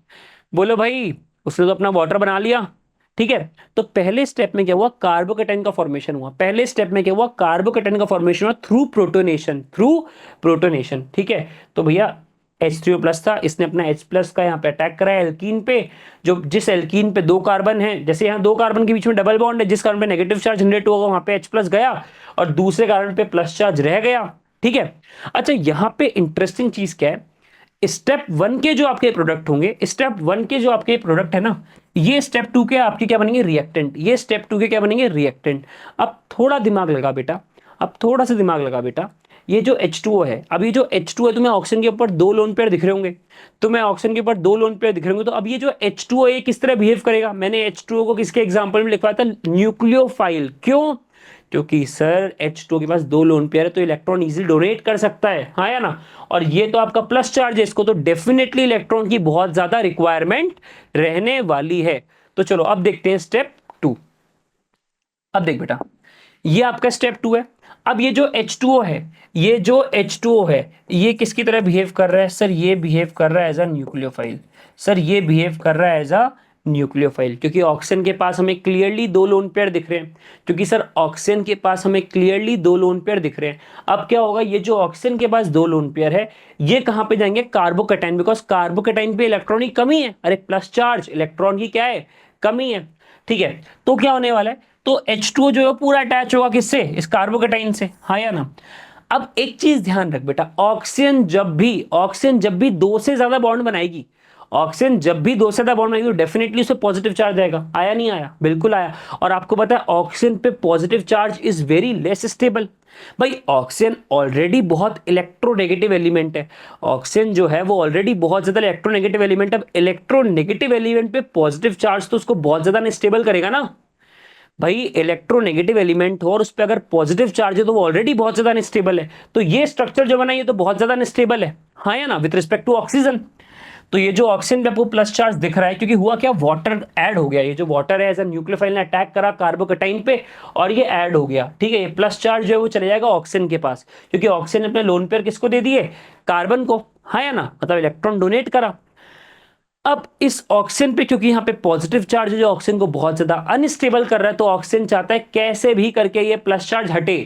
बोलो भाई, उसने तो अपना वाटर बना लिया, ठीक है। तो पहले स्टेप में क्या हुआ? कार्बोकेटाइन का फॉर्मेशन हुआ। थ्रू प्रोटोनेशन, ठीक है। तो भैया H3O प्लस था, इसने अपना H प्लस का यहाँ पे अटैक करा है एल्कीन पे। जिस एल्कीन पे 2 कार्बन है, जैसे यहाँ 2 कार्बन के बीच में डबल बॉन्ड है, जिस कार्बन पे नेगेटिव चार्ज जनरेट होगा वहां पे H प्लस गया, और दूसरे कार्बन पे प्लस चार्ज रह गया, ठीक है। अच्छा, यहाँ पे इंटरेस्टिंग चीज क्या है, स्टेप 1 के जो आपके प्रोडक्ट होंगे, स्टेप 1 के जो आपके प्रोडक्ट है ना, ये स्टेप 2 के आपके क्या बनेंगे? रिएक्टेंट। अब थोड़ा दिमाग लगा बेटा, थोड़ा सा दिमाग लगा बेटा। ये जो H2O है, अभी जो H2O है, तुम्हें ऑक्सीजन के ऊपर 2 लोन पेयर दिख रहे होंगे, तो अब ये जो H2O है किस तरह बिहेव करेगा? मैंने H2O को किसके एग्जांपल में लिखवाया था? न्यूक्लियोफाइल। क्यों? क्योंकि सर H2O के पास 2 लोन पेयर है, तो इलेक्ट्रॉन इजीली डोनेट कर सकता है, हाँ या ना? और ये तो आपका प्लस चार्ज है, इसको तो डेफिनेटली इलेक्ट्रॉन की बहुत ज्यादा रिक्वायरमेंट रहने वाली है। तो चलो अब देखते हैं स्टेप 2। अब देख बेटा, ये आपका स्टेप 2 है। अब ये जो H2O है, ये किसकी तरह बिहेव कर रहा है? सर ये बिहेव कर रहा है एज अ न्यूक्लियोफाइल। न्यूक्लियोफाइल, क्योंकि ऑक्सीजन के पास हमें क्लियरली 2 लोन पेयर दिख रहे हैं, क्योंकि सर ऑक्सीजन के पास हमें क्लियरली 2 लोन पेयर दिख रहे हैं। अब क्या होगा, ये जो ऑक्सीजन के पास 2 लोन पेयर है ये कहां पे जाएंगे, कार्बोकैटायन, बिकॉज कार्बोकैटायन पे इलेक्ट्रॉन की कमी है, अरे प्लस चार्ज, इलेक्ट्रॉन की क्या है, कमी है। ठीक है, तो क्या होने वाला है, तो H2O जो है पूरा अटैच होगा किससे, इस कार्बोकैटायन से, हाँ या ना। अब एक चीज ध्यान रख बेटा, ऑक्सीजन जब भी 2 से ज्यादा बॉन्ड बनाएगी, ऑक्सीजन जब भी 2 से ज्यादा बॉन्ड बनाएगी तो डेफिनेटली उसे पॉजिटिव चार्ज आएगा, आया नहीं आया, बिल्कुल आया। और आपको पता है ऑक्सीजन पे positive charge is very less stable. भाई ऑक्सीजन ऑलरेडी बहुत इलेक्ट्रोनेगेटिव एलिमेंट है, ऑक्सीजन जो है वो ऑलरेडी बहुत ज्यादा इलेक्ट्रोनेगेटिव एलिमेंट है। अब इलेक्ट्रोनेगेटिव एलिमेंट पे पॉजिटिव चार्ज तो उसको बहुत ज्यादा अनस्टेबल करेगा ना। भाई इलेक्ट्रोनेगेटिव एलिमेंट हो और उस पर अगर पॉजिटिव चार्ज है तो वो ऑलरेडी बहुत ज्यादा अनस्टेबल है, तो ये स्ट्रक्चर जो बना ये तो बहुत ज्यादा अनस्टेबल है, हाँ या ना, विद रिस्पेक्ट टू ऑक्सीजन। तो ये जो ऑक्सीजन पे आपको प्लस चार्ज दिख रहा है, क्योंकि हुआ क्या, वाटर ऐड हो गया, ये जो वाटर है एज अ न्यूक्लियोफाइल ने अटैक करा कार्बोकैटायन पे और ये ऐड हो गया। ठीक है, ये प्लस चार्ज जो है वो चले जाएगा ऑक्सीजन के पास, क्योंकि ऑक्सीजन ने अपने लोन पेयर किसको दे दिए, कार्बन को, हाँ या ना, मतलब इलेक्ट्रॉन डोनेट करा। अब इस ऑक्सीजन पे क्योंकि यहाँ पे पॉजिटिव चार्ज है जो ऑक्सीजन को बहुत ज्यादा अनस्टेबल कर रहा है, तो ऑक्सीजन चाहता है कैसे भी करके ये प्लस चार्ज हटे,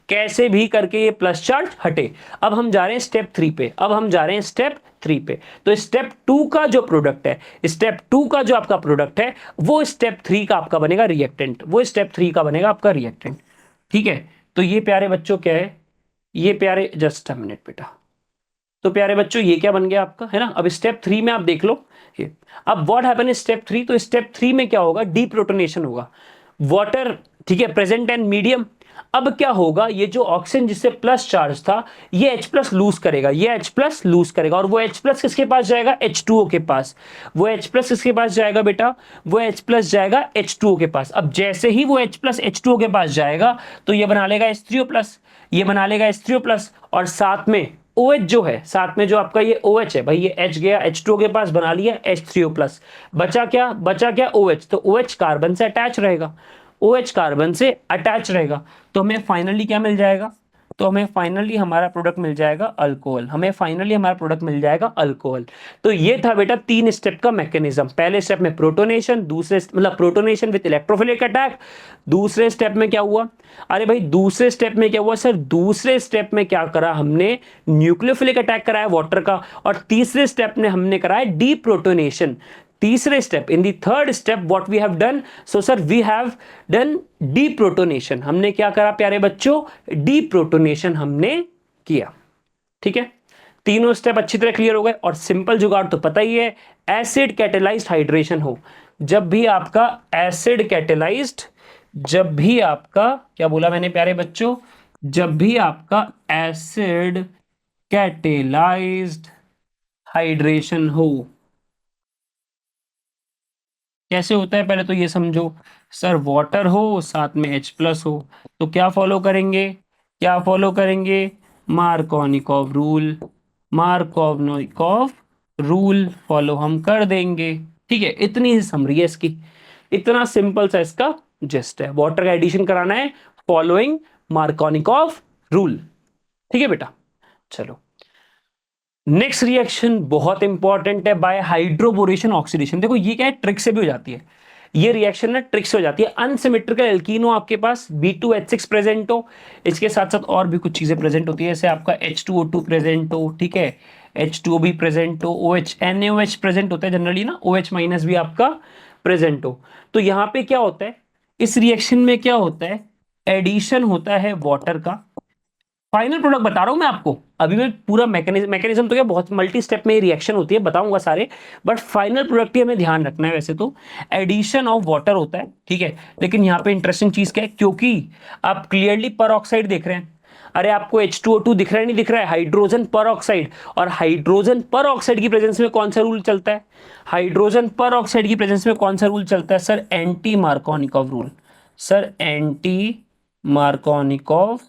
कैसे भी करके ये प्लस चार्ज हटे। अब हम जा रहे हैं स्टेप 3 पे, अब हम जा रहे हैं स्टेप 3 पे। तो स्टेप 2 का जो प्रोडक्ट है, स्टेप 2 का जो आपका प्रोडक्ट है वो स्टेप 3 का आपका बनेगा रिएक्टेंट, वो स्टेप 3 का बनेगा आपका रिएक्टेंट। ठीक है, तो ये प्यारे बच्चों क्या है, ये प्यारे, जस्ट अ मिनट बेटा, तो प्यारे बच्चों ये क्या बन गया आपका, है ना। अब स्टेप 3 में आप देख लो ये, अब व्हाट हैपन इन स्टेप 3, तो स्टेप 3 में क्या होगा, डीप्रोटोनेशन होगा, वाटर, ठीक है, प्रेजेंट एंड मीडियम। अब क्या होगा, ये जो ऑक्सीजन जिससे प्लस चार्ज था ये H प्लस लूज करेगा, ये H प्लस लूज करेगा, और वो H प्लस किसके पास जाएगा, H2O के पास। वो H प्लस किसके पास जाएगा बेटा, वो H प्लस जाएगा H2O के पास। अब जैसे ही वो H प्लस H2O के पास जाएगा तो ये बना लेगा H3O प्लस, ये बना लेगा H3O प्लस, और साथ में OH जो है, साथ में जो आपका ये OH है, भाई ये H गया H2O के पास, बना लिया H3O प्लस। बचा क्या, बचा क्या, OH, तो OH कार्बन से अटैच रहेगा, OH कार्बन से अटैच रहेगा, तो हमें फाइनली क्या मिल जाएगा, तो हमें फाइनली हमारा प्रोडक्ट मिल जाएगा अल्कोहल, हमें फाइनली हमारा प्रोडक्ट मिल जाएगा अल्कोहल। तो ये था बेटा 3 स्टेप का मैकेनिज्म। पहले स्टेप में प्रोटोनेशन, दूसरे मतलब प्रोटोनेशन विद इलेक्ट्रोफिलिक अटैक, दूसरे स्टेप में क्या हुआ, अरे भाई दूसरे स्टेप में क्या हुआ सर, दूसरे स्टेप में क्या करा हमने, न्यूक्लियोफिलिक अटैक कराया वाटर का, और तीसरे स्टेप में हमने कराया डीप्रोटोनेशन। तीसरे step, in the third step what we have done, so sir we have done deprotonation. हमने क्या करा प्यारे बच्चों, डीप्रोटोनेशन हमने किया। ठीक है, तीनों स्टेप अच्छी तरह क्लियर हो गए। और सिंपल जुगाड़ तो पता ही है, एसिड कैटेलाइज्ड हाइड्रेशन हो, जब भी आपका एसिड कैटेलाइज्ड, जब भी आपका, क्या बोला मैंने प्यारे बच्चों, जब भी आपका एसिड कैटेलाइज्ड हाइड्रेशन हो, कैसे होता है पहले तो ये समझो। सर वाटर हो साथ में H प्लस हो, तो क्या फॉलो करेंगे, क्या फॉलो करेंगे, Markovnikov rule, Markovnikov rule follow हम कर देंगे। ठीक है, इतनी ही समरी है इसकी, इतना सिंपल सा इसका जस्ट है, वाटर का एडिशन कराना है फॉलोइंग मार्कोनिकॉव रूल। ठीक है बेटा, चलो नेक्स्ट रिएक्शन बहुत इंपॉर्टेंट है, बाय हाइड्रोबोरेशन ऑक्सीडेशन। देखो ये क्या है, ट्रिक से भी हो जाती है, ये रिएक्शन ना ट्रिक से हो जाती है। अनसिमेट्रिकल एल्कीन हो आपके पास, B2H6 प्रेजेंट हो, इसके साथ साथ और भी कुछ चीजें प्रेजेंट होती है, जैसे आपका H2O2 प्रेजेंट हो, ठीक है, H2O भी प्रेजेंट हो, OH NaOH प्रेजेंट होता है जनरली ना, OH माइनस भी आपका प्रेजेंट हो। तो यहाँ पे क्या होता है, इस रिएक्शन में क्या होता है, एडिशन होता है वाटर का। फाइनल प्रोडक्ट बता रहा हूं मैं आपको, अभी मैं पूरा मैकेनिज्म तो क्या बहुत मल्टी स्टेप में रिएक्शन होती है, बताऊंगा सारे, बट फाइनल प्रोडक्ट ही हमें ध्यान रखना है। वैसे तो एडिशन ऑफ वाटर होता है, ठीक है, लेकिन यहाँ पे इंटरेस्टिंग चीज क्या है, क्योंकि आप क्लियरली पर ऑक्साइड देख रहे हैं, अरे आपको H2O2 दिख रहा है, नहीं दिख रहा है, हाइड्रोजन पर ऑक्साइड, और हाइड्रोजन पर ऑक्साइड की प्रेजेंस में कौन सा रूल चलता है, हाइड्रोजन पर ऑक्साइड की प्रेजेंस में कौन सा रूल चलता है sir, anti Markovnikov rule. Sir anti Markovnikov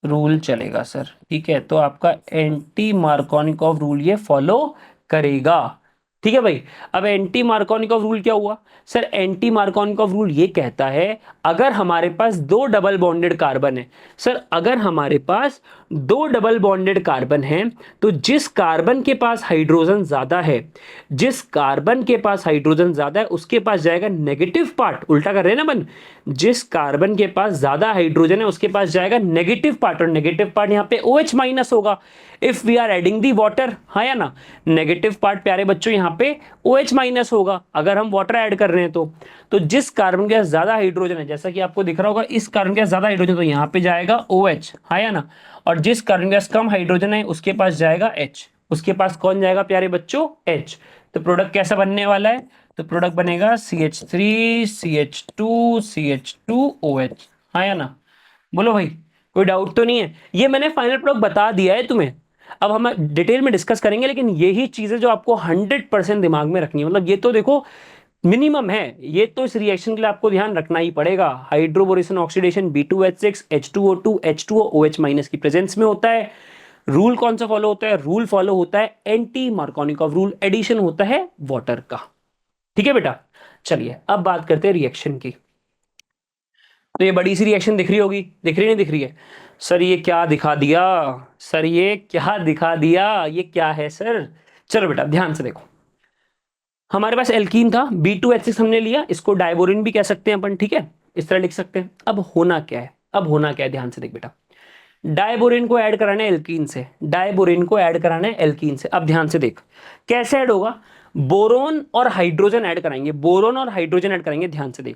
rule चलेगा सर, ठीक है, तो आपका एंटी मार्कोनिकॉव रूल ये फॉलो करेगा। ठीक है भाई। अब एंटी मार्कोनिकॉफ रूल क्या हुआ सर? एंटी मार्कोनिकॉफ रूल ये कहता है अगर हमारे पास दो डबल बॉन्डेड कार्बन है, सर अगर हमारे पास दो डबल बॉन्डेड कार्बन है तो जिस कार्बन के पास हाइड्रोजन ज्यादा है, जिस कार्बन के पास हाइड्रोजन ज्यादा है उसके पास जाएगा नेगेटिव पार्ट, उल्टा कर रहे हैं ना अपन, जिस कार्बन के पास ज्यादा हाइड्रोजन है उसके पास जाएगा नेगेटिव पार्ट, और नेगेटिव पार्ट यहां पे OH माइनस होगा if we are adding the water, हाँ या ना? नेगेटिव पार्ट प्यारे बच्चों यहाँ पे OH माइनस होगा अगर हम वाटर ऐड कर रहे हैं तो जिस कार्बन के पास ज्यादा हाइड्रोजन है, जैसा कि आपको दिख रहा होगा इस कार्बन के पास ज्यादा हाइड्रोजन, तो यहाँ पे जाएगा OH, हाँ या ना? और जिस कार्बन के पास कम हाइड्रोजन है उसके पास जाएगा H, उसके पास कौन जाएगा प्यारे बच्चों? H। तो प्रोडक्ट कैसा बनने वाला है? तो प्रोडक्ट बनेगा CH3 CH2 CH2OH, हाँ या ना? बोलो भाई, कोई डाउट तो नहीं है? ये मैंने फाइनल प्रोडक्ट बता दिया है तुम्हें, अब हम डिटेल में डिस्कस करेंगे, लेकिन यही चीजें जो आपको 100% दिमाग में रखनी है, मतलब ये तो देखो मिनिमम है, ये तो इस रिएक्शन के लिए आपको ध्यान रखना ही पड़ेगा। Hydroboration oxidation B2H6 H2O2 H2O OH minus की प्रेजेंस में होता है। रूल कौन सा फॉलो होता है? रूल फॉलो होता है एंटी मार्कोनिकॉफ रूल, एडिशन होता है वाटर का। ठीक है बेटा, चलिए अब बात करते हैं रिएक्शन की। तो ये बड़ी सी रिएक्शन दिख रही होगी, दिख रही नहीं दिख रही है? सर ये क्या दिखा दिया, सर ये क्या दिखा दिया, ये क्या है सर? चलो बेटा ध्यान से देखो, हमारे पास एल्कीन था B2H6 हमने लिया, इसको डायबोरिन भी कह सकते हैं अपन, ठीक है, इस तरह लिख सकते हैं। अब होना क्या है, अब होना क्या है, ध्यान से देख बेटा, डायबोरिन को ऐड कराना है एल्कीन से, डायबोरिन को ऐड कराना है एल्कीन से। अब ध्यान से देख कैसे ऐड होगा, बोरोन और हाइड्रोजन ऐड कराएंगे, बोरोन और हाइड्रोजन ऐड करेंगे। ध्यान से देख,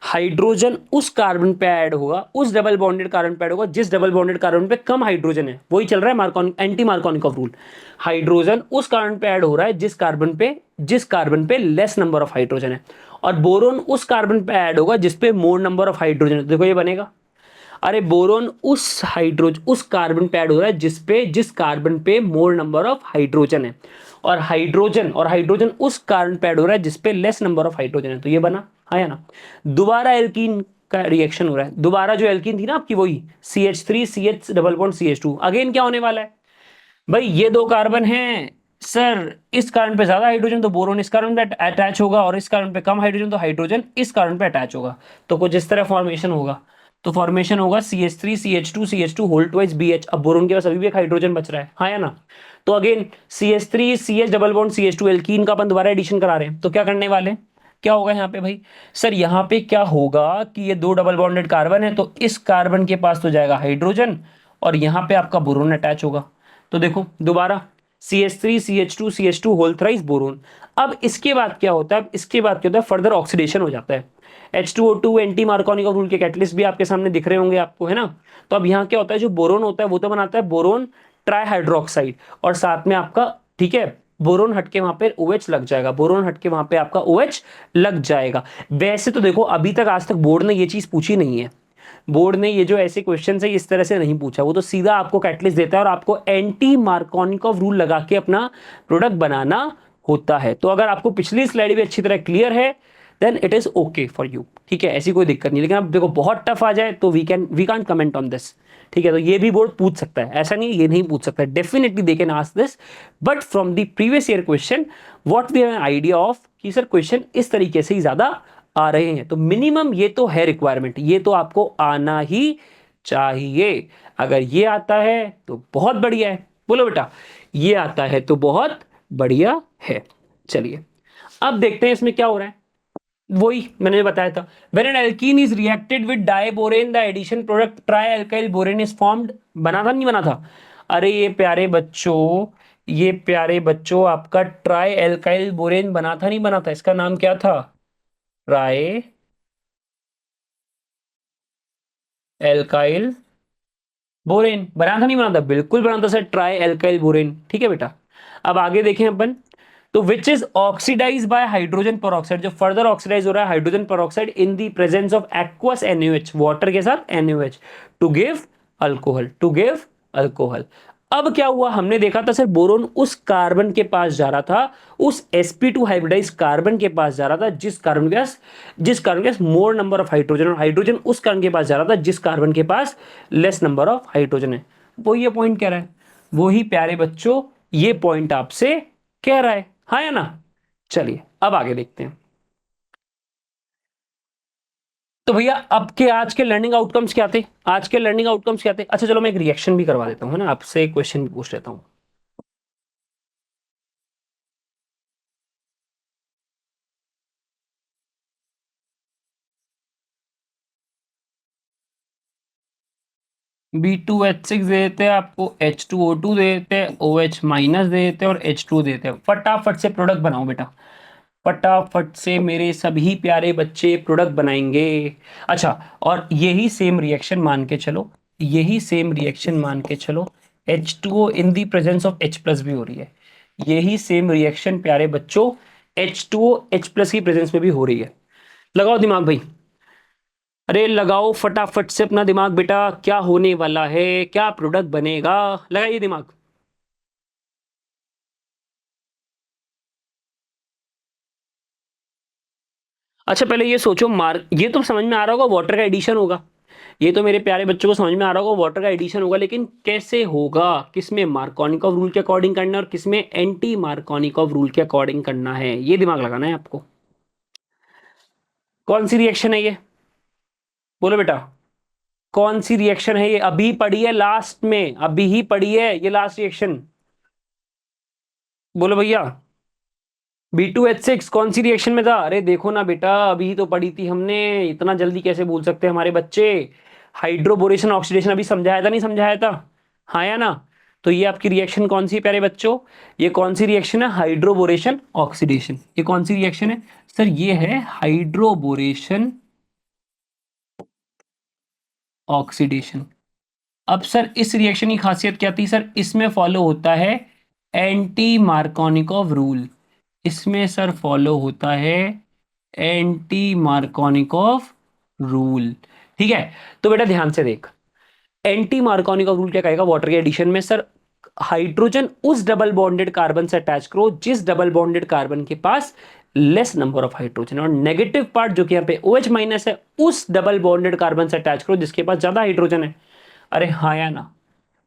हाइड्रोजन उस कार्बन पे ऐड होगा, उस डबल बॉन्डेड कार्बन पे ऐड होगा जिस डबल बॉन्डेड कार्बन पे कम हाइड्रोजन है, वही चल रहा है मार्कोनिक एंटी मार्कोनिकॉफ रूल। हाइड्रोजन उस कार्बन पे ऐड हो रहा है जिस कार्बन पे लेस नंबर ऑफ हाइड्रोजन है, और बोरोन उस कार्बन पे ऐड होगा जिस पे मोर नंबर ऑफ हाइड्रोजन है। देखो ये बनेगा, अरे बोरोन उस कार्बन पे ऐड हो रहा है जिस कार्बन पे मोर नंबर ऑफ हाइड्रोजन है, और हाइड्रोजन उस कार्बन पे ऐड हो रहा है जिस पे लेस नंबर ऑफ हाइड्रोजन है। तो ये बना, हाँ या ना? दोबारा एल्कीन का रिएक्शन हो रहा है, दोबारा जो एल्कीन थी ना आपकी वही CH3 CH double bond CH2, again क्या होने वाला है भाई, ये दो कार्बन हैं सर, इस कार्बन पे ज्यादा हाइड्रोजन तो बोरोन इस कार्बन पे अटैच होगा, और इस कार्बन पे कम हाइड्रोजन तो हाइड्रोजन इस कार्बन पे अटैच होगा। तो कुछ इस तरह फॉर्मेशन होगा, तो फॉर्मेशन होगा CH3 CH2 CH2 whole twice BH। अब बोरोन के पास अभी भी एक हाइड्रोजन बच रहा है, हाँ या ना? तो again CH3 CH double bond CH2 alkene का अपन दोबारा एडिशन करा रहे हैं, तो क्या करने वाले, क्या होगा यहाँ पे भाई? सर यहाँ पे क्या होगा कि ये दो डबल बॉन्डेड कार्बन है, तो इस कार्बन के पास तो जाएगा हाइड्रोजन, और यहाँ पे आपका बोरोन अटैच होगा। तो देखो दोबारा CH3 CH2 CH2 whole thrice boron. अब इसके बाद क्या होता है, इसके बाद क्या होता है, फर्दर ऑक्सीडेशन हो जाता है। H2O2 एंटी मार्कोनिकॉफ रूल के कैटलिस्ट भी आपके सामने दिख रहे होंगे आपको, है ना? तो अब यहाँ क्या होता है, जो बोरोन होता है वो तो बनाता है बोरोन ट्राई हाइड्रोक्साइड, और साथ में आपका, ठीक है, बोरोन हटके वहां पे OH लग जाएगा, बोरोन हटके वहां पे आपका OH लग जाएगा। वैसे तो देखो अभी तक आज तक बोर्ड ने ये चीज पूछी नहीं है, बोर्ड ने ये जो ऐसे क्वेश्चन है इस तरह से नहीं पूछा, वो तो सीधा आपको कैटलिस्ट देता है और आपको एंटी मार्कोनिकॉफ रूल लगा के अपना प्रोडक्ट बनाना होता है। तो अगर आपको पिछली स्लाइड भी अच्छी तरह क्लियर है then it is okay for you, ठीक है, ऐसी कोई दिक्कत नहीं। लेकिन अब देखो बहुत टफ आ जाए तो we can't comment on this, ठीक है? तो ये भी बोर्ड पूछ सकता है, ऐसा नहीं ये नहीं पूछ सकता, definitely they can ask this, but from the previous year question what we have an idea of कि सर क्वेश्चन इस तरीके से ही ज्यादा आ रहे हैं, तो मिनिमम ये तो है रिक्वायरमेंट, ये तो आपको आना ही चाहिए। अगर ये आता है तो बहुत बढ़िया है, बोलो बेटा, ये आता है तो बहुत बढ़िया है। चलिए अब देखते हैं इसमें क्या हो रहा है, वही मैंने बताया था, when an alkene is reacted with diborane the addition product trialkyl borane is formed। बना था नहीं बना था? अरे ये प्यारे बच्चों, ये प्यारे बच्चों आपका ट्राई एल्काइल बोरेन बना था नहीं बना था? इसका नाम क्या था? Try alkyl borane. बना था नहीं बना था? बिल्कुल बना था सर, ट्राई एल्काइल बोरेन, ठीक है बेटा। अब आगे देखें अपन, तो which is oxidise by hydrogen peroxide, जो फर्दर ऑक्सीडाइज हो रहा है hydrogen peroxide in the presence of aqueous NaOH, water के साथ NaOH, to give alcohol, to give alcohol. अब क्या हुआ, हमने देखा था सर बोरोन उस कार्बन के पास जा रहा था, उस sp2 हाइब्रिडाइज कार्बन के पास जा रहा था जिस कार्बन के पास मोर नंबर ऑफ हाइड्रोजन, और हाइड्रोजन उस कार्बन के पास जा रहा था जिस कार्बन के पास लेस नंबर ऑफ हाइड्रोजन है। वो ये पॉइंट कह रहा है, वही प्यारे बच्चों ये पॉइंट आपसे कह रहा है, हाँ या ना? चलिए अब आगे देखते हैं। तो भैया अब के आज के लर्निंग आउटकम्स क्या थे? आज के लर्निंग आउटकम्स क्या थे? अच्छा चलो मैं एक रिएक्शन भी करवा देता हूँ, है ना, आपसे क्वेश्चन भी पूछ लेता हूँ। B2H6 दे देते हैं आपको, H2O2 दे देते हैं, OH माइनस दे देते हैं और H2 देते हैं। फटाफट से प्रोडक्ट बनाओ बेटा, फटाफट से मेरे सभी प्यारे बच्चे प्रोडक्ट बनाएंगे। अच्छा, और यही सेम रिएक्शन मान के चलो, यही सेम रिएक्शन मान के चलो H2O in the presence of H plus भी हो रही है। यही सेम रिएक्शन प्यारे बच्चों H2O H प्लस की प्रेजेंस में भी हो रही है। लगाओ दिमाग भाई, अरे लगाओ फटाफट से अपना दिमाग बेटा, क्या होने वाला है, क्या प्रोडक्ट बनेगा, लगाइए दिमाग। अच्छा पहले ये सोचो, मार ये तो समझ में आ रहा होगा वाटर का एडिशन होगा, ये तो मेरे प्यारे बच्चों को समझ में आ रहा होगा वाटर का एडिशन होगा, लेकिन कैसे होगा, किसमें मार्कोनिकॉव रूल के अकॉर्डिंग करना है और किसमें एंटी मार्कोनिकॉव रूल के अकॉर्डिंग करना है, ये दिमाग लगाना है आपको। कौन सी रिएक्शन है ये, बोलो बेटा, कौन सी रिएक्शन है ये? अभी पढ़ी है लास्ट में, अभी ही पढ़ी है ये लास्ट रिएक्शन, बोलो भैया। B2H6 कौन सी रिएक्शन में था? अरे देखो ना बेटा, अभी ही तो पढ़ी थी हमने, इतना जल्दी कैसे भूल सकते हैं हमारे बच्चे? हाइड्रोबोरेशन ऑक्सीडेशन अभी समझाया था, नहीं समझाया था? हाँ या ना? तो ये आपकी रिएक्शन कौन सी है प्यारे बच्चों? ये कौन सी रिएक्शन है? Hydroboration oxidation. ये कौन सी रिएक्शन है सर? ये है हाइड्रोबोरेशन ऑक्सीडेशन। अब सर इस रिएक्शन की खासियत क्या थी सर? इसमें फॉलो होता है एंटी मार्कोनिकॉव रूल, इसमें सर फॉलो होता है एंटी मार्कोनिकॉव रूल। ठीक है, तो बेटा ध्यान से देख, एंटी मार्कोनिकॉव रूल क्या कहेगा वाटर के एडिशन में सर? हाइड्रोजन उस डबल बॉन्डेड कार्बन से अटैच करो जिस डबल बॉन्डेड कार्बन के पास लेस नंबर ऑफ हाइड्रोजन, और नेगेटिव पार्ट जो कि यहाँ पे OH माइनस है उस डबल बॉन्डेड कार्बन से अटैच करो जिसके पास ज्यादा हाइड्रोजन है। अरे हाँ या ना,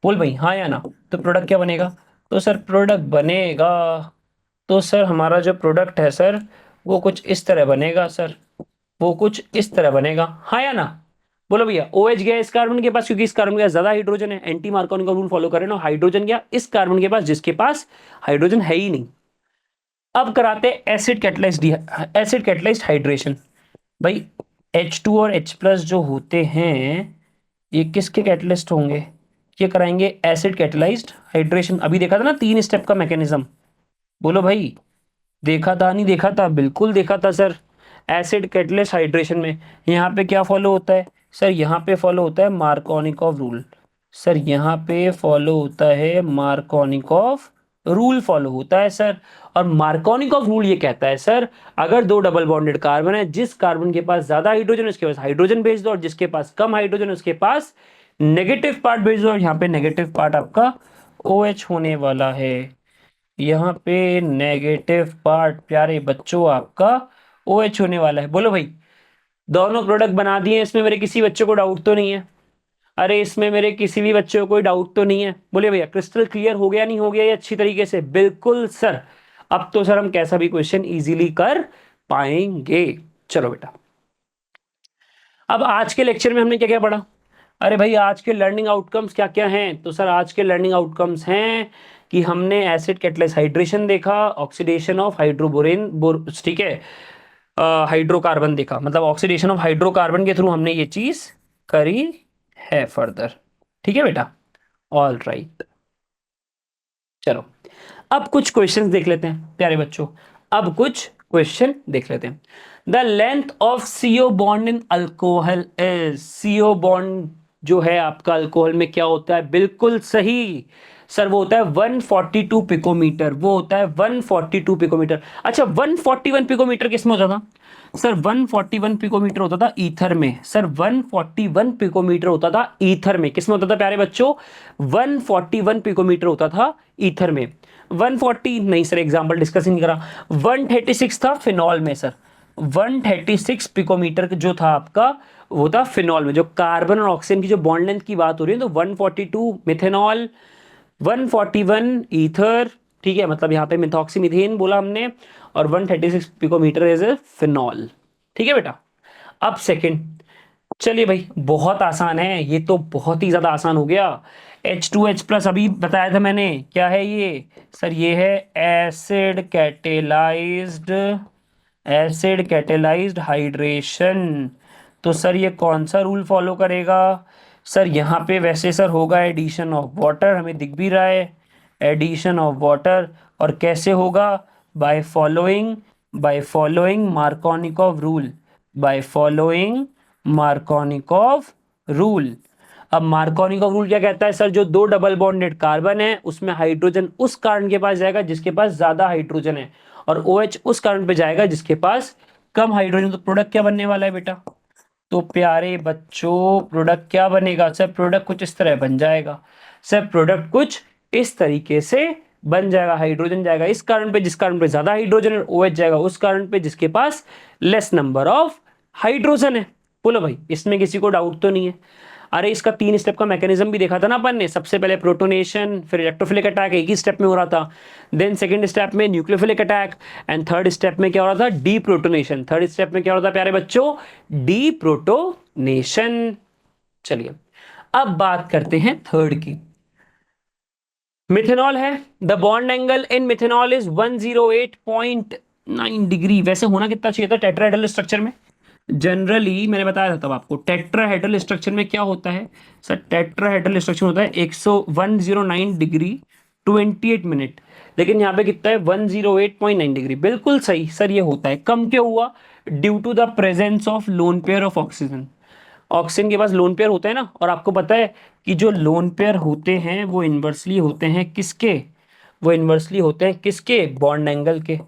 बोल भाई हाँ या ना? तो प्रोडक्ट क्या बनेगा? तो सर प्रोडक्ट बनेगा, तो सर हमारा जो प्रोडक्ट है सर वो कुछ इस तरह बनेगा सर, वो कुछ इस तरह बनेगा, हाँ या ना? बोलो भैया। OH गया इस कार्बन के पास क्योंकि इस कार्बन के पास ज्यादा हाइड्रोजन है, एंटी मार्कोनी का रूल फॉलो करें ना, हाइड्रोजन गया इस कार्बन के पास जिसके पास हाइड्रोजन है ही नहीं। अब कराते acid catalysed, acid catalysed hydration. भाई H2 और H प्लस जो होते हैं ये किसके कैटलिस्ट होंगे? ये कराएंगे एसिड कैटलाइज्ड हाइड्रेशन। अभी देखा था ना 3 स्टेप का मैकेनिज्म, बोलो भाई, देखा था नहीं देखा था? बिल्कुल देखा था सर। एसिड कैटलिस्ट हाइड्रेशन में यहाँ पे क्या फॉलो होता है सर? यहाँ पे फॉलो होता है मार्कोनिकॉव रूल। सर यहाँ पे फॉलो होता है मार्कोनिकॉव रूल फॉलो होता है सर। और मार्कोनिकॉव रूल ये कहता है सर, अगर दो डबल बॉन्डेड कार्बन है, जिस कार्बन के पास ज्यादा हाइड्रोजन उसके पास हाइड्रोजन भेज दो और जिसके पास कम हाइड्रोजन उसके पास नेगेटिव पार्ट भेज दो, और यहाँ पे नेगेटिव पार्ट आपका OH होने वाला है। यहाँ पे नेगेटिव पार्ट प्यारे बच्चों आपका OH होने वाला है। बोलो भाई, दोनों प्रोडक्ट बना दिए, इसमें मेरे किसी बच्चे को डाउट तो नहीं है? अरे इसमें मेरे किसी भी बच्चे को कोई डाउट तो नहीं है? बोलिए भैया, क्रिस्टल क्लियर हो गया नहीं हो गया ये अच्छी तरीके से? बिल्कुल सर। अब तो सर हम कैसा भी क्वेश्चन इजीली कर पाएंगे। चलो बेटा, अब आज के लेक्चर में हमने क्या क्या पढ़ा? अरे भाई आज के लर्निंग आउटकम्स क्या क्या हैं? तो सर आज के लर्निंग आउटकम्स हैं कि हमने एसिड कैटलाइज्ड हाइड्रेशन देखा, ऑक्सीडेशन ऑफ हाइड्रोबोरेन ठीक है, हाइड्रोकार्बन देखा, मतलब ऑक्सीडेशन ऑफ हाइड्रोकार्बन के थ्रू हमने ये चीज करी है फर्दर। ठीक है बेटा, ऑल राइट। चलो अब कुछ क्वेश्चंस देख लेते हैं प्यारे बच्चों, अब कुछ क्वेश्चन देख लेते हैं। The length of CO bond in alcohol is, CO bond जो है आपका अल्कोहल में क्या होता है? बिल्कुल सही सर, वो होता है 142 पिकोमीटर, वो होता है 142 पिकोमीटर। अच्छा 141 पिकोमीटर किस में होता था सर? 141 पिकोमीटर होता था ईथर में सर, 141 पिकोमीटर होता था ईथर में। किस में होता था प्यारे बच्चों? 141 पिकोमीटर होता था ईथर में। 140 नहीं सर, एग्जांपल डिस्कस नहीं करा। 136 था फिनॉल में सर, 136 पिकोमीटर जो था आपका वो था फिनॉल में। जो कार्बन और ऑक्सीजन की जो बॉन्ड लेंथ की बात हो रही है तो 142 मिथेनॉल, 141 ईथर, ठीक है, मतलब यहाँ पे मिथॉक्सीमीथेन बोला हमने, और 136 पिकोमीटर इज ए फिनॉल। ठीक है बेटा। अब सेकंड, चलिए भाई बहुत आसान है ये, तो बहुत ही ज्यादा आसान हो गया। H2H प्लस अभी बताया था मैंने, क्या है ये सर? ये है एसिड कैटेलाइज्ड हाइड्रेशन। तो सर ये कौन सा रूल फॉलो करेगा? सर यहाँ पे वैसे सर होगा एडिशन ऑफ वाटर, हमें दिख भी रहा है एडिशन ऑफ वाटर। और कैसे होगा? By following Markovnikov rule, by following Markovnikov rule. अब मार्कोनिकॉव रूल क्या कहता है सर? जो दो डबल बॉन्डेड कार्बन है उसमें हाइड्रोजन उस कार्बन के पास जाएगा जिसके पास ज्यादा हाइड्रोजन है, और OH उस कार्बन पे जाएगा जिसके पास कम हाइड्रोजन। तो प्रोडक्ट क्या बनने वाला है बेटा? तो प्यारे बच्चों प्रोडक्ट क्या बनेगा सर? प्रोडक्ट कुछ इस तरह बन जाएगा सर, प्रोडक्ट कुछ इस तरीके से बन जाएगा। हाइड्रोजन जाएगा इस कारण पे जिस कारण पे ज्यादा हाइड्रोजन है, OH जाएगा उस कारण पे जिसके पास लेस नंबर ऑफ हाइड्रोजन है। बोलो भाई, इसमें किसी को डाउट तो नहीं है? अरे इसका 3 स्टेप का मैकेनिज्म भी देखा था ना अपन ने। सबसे पहले प्रोटोनेशन, फिर इलेक्ट्रोफिलिक अटैक एक ही स्टेप में हो रहा था, देन सेकंड स्टेप में nucleophilic attack, and third step में क्या हो रहा था? D protonation. थर्ड स्टेप में क्या हो रहा था प्यारे बच्चों? D protonation. चलिए अब बात करते हैं थर्ड की। मिथेनॉल है, the bond angle in methanol is 108.9 degree. वैसे होना कितना चाहिए था टेट्राहेड्रल स्ट्रक्चर में? जनरली मैंने बताया था तब आपको, टेट्राहेड्रल स्ट्रक्चर में क्या होता है सर? टेट्राहेड्रल स्ट्रक्चर होता है 109 डिग्री 28 मिनट, लेकिन यहाँ पे कितना है? 108.9 डिग्री। बिल्कुल सही सर, ये होता है। कम क्यों हुआ? Due to the presence of lone pair of oxygen. Oxygen के पास लोन पेयर होते हैं ना, और आपको पता है कि जो लोन पेयर होते हैं वो इन्वर्सली होते हैं किसके? वो इन्वर्सली होते हैं किसके? बॉन्ड एंगल के।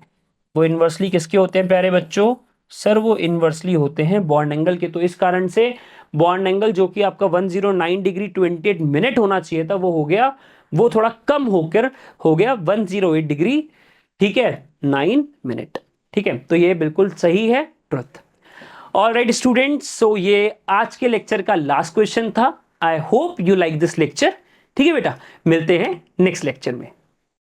वो इन्वर्सली किसके होते हैं प्यारे बच्चों? सर वो इन्वर्सली होते हैं बॉन्ड एंगल के। तो इस कारण से बॉन्ड एंगल जो कि आपका 109 डिग्री 28 मिनट होना चाहिए था, वो हो गया, वो थोड़ा कम होकर हो गया 108 डिग्री, ठीक है, 9 मिनट। ठीक है, तो ये बिल्कुल सही है, ट्रुथ। ऑलराइट स्टूडेंट्स, सो ये आज के लेक्चर का लास्ट क्वेश्चन था। I hope you like this lecture. ठीक है बेटा, मिलते हैं नेक्स्ट लेक्चर में।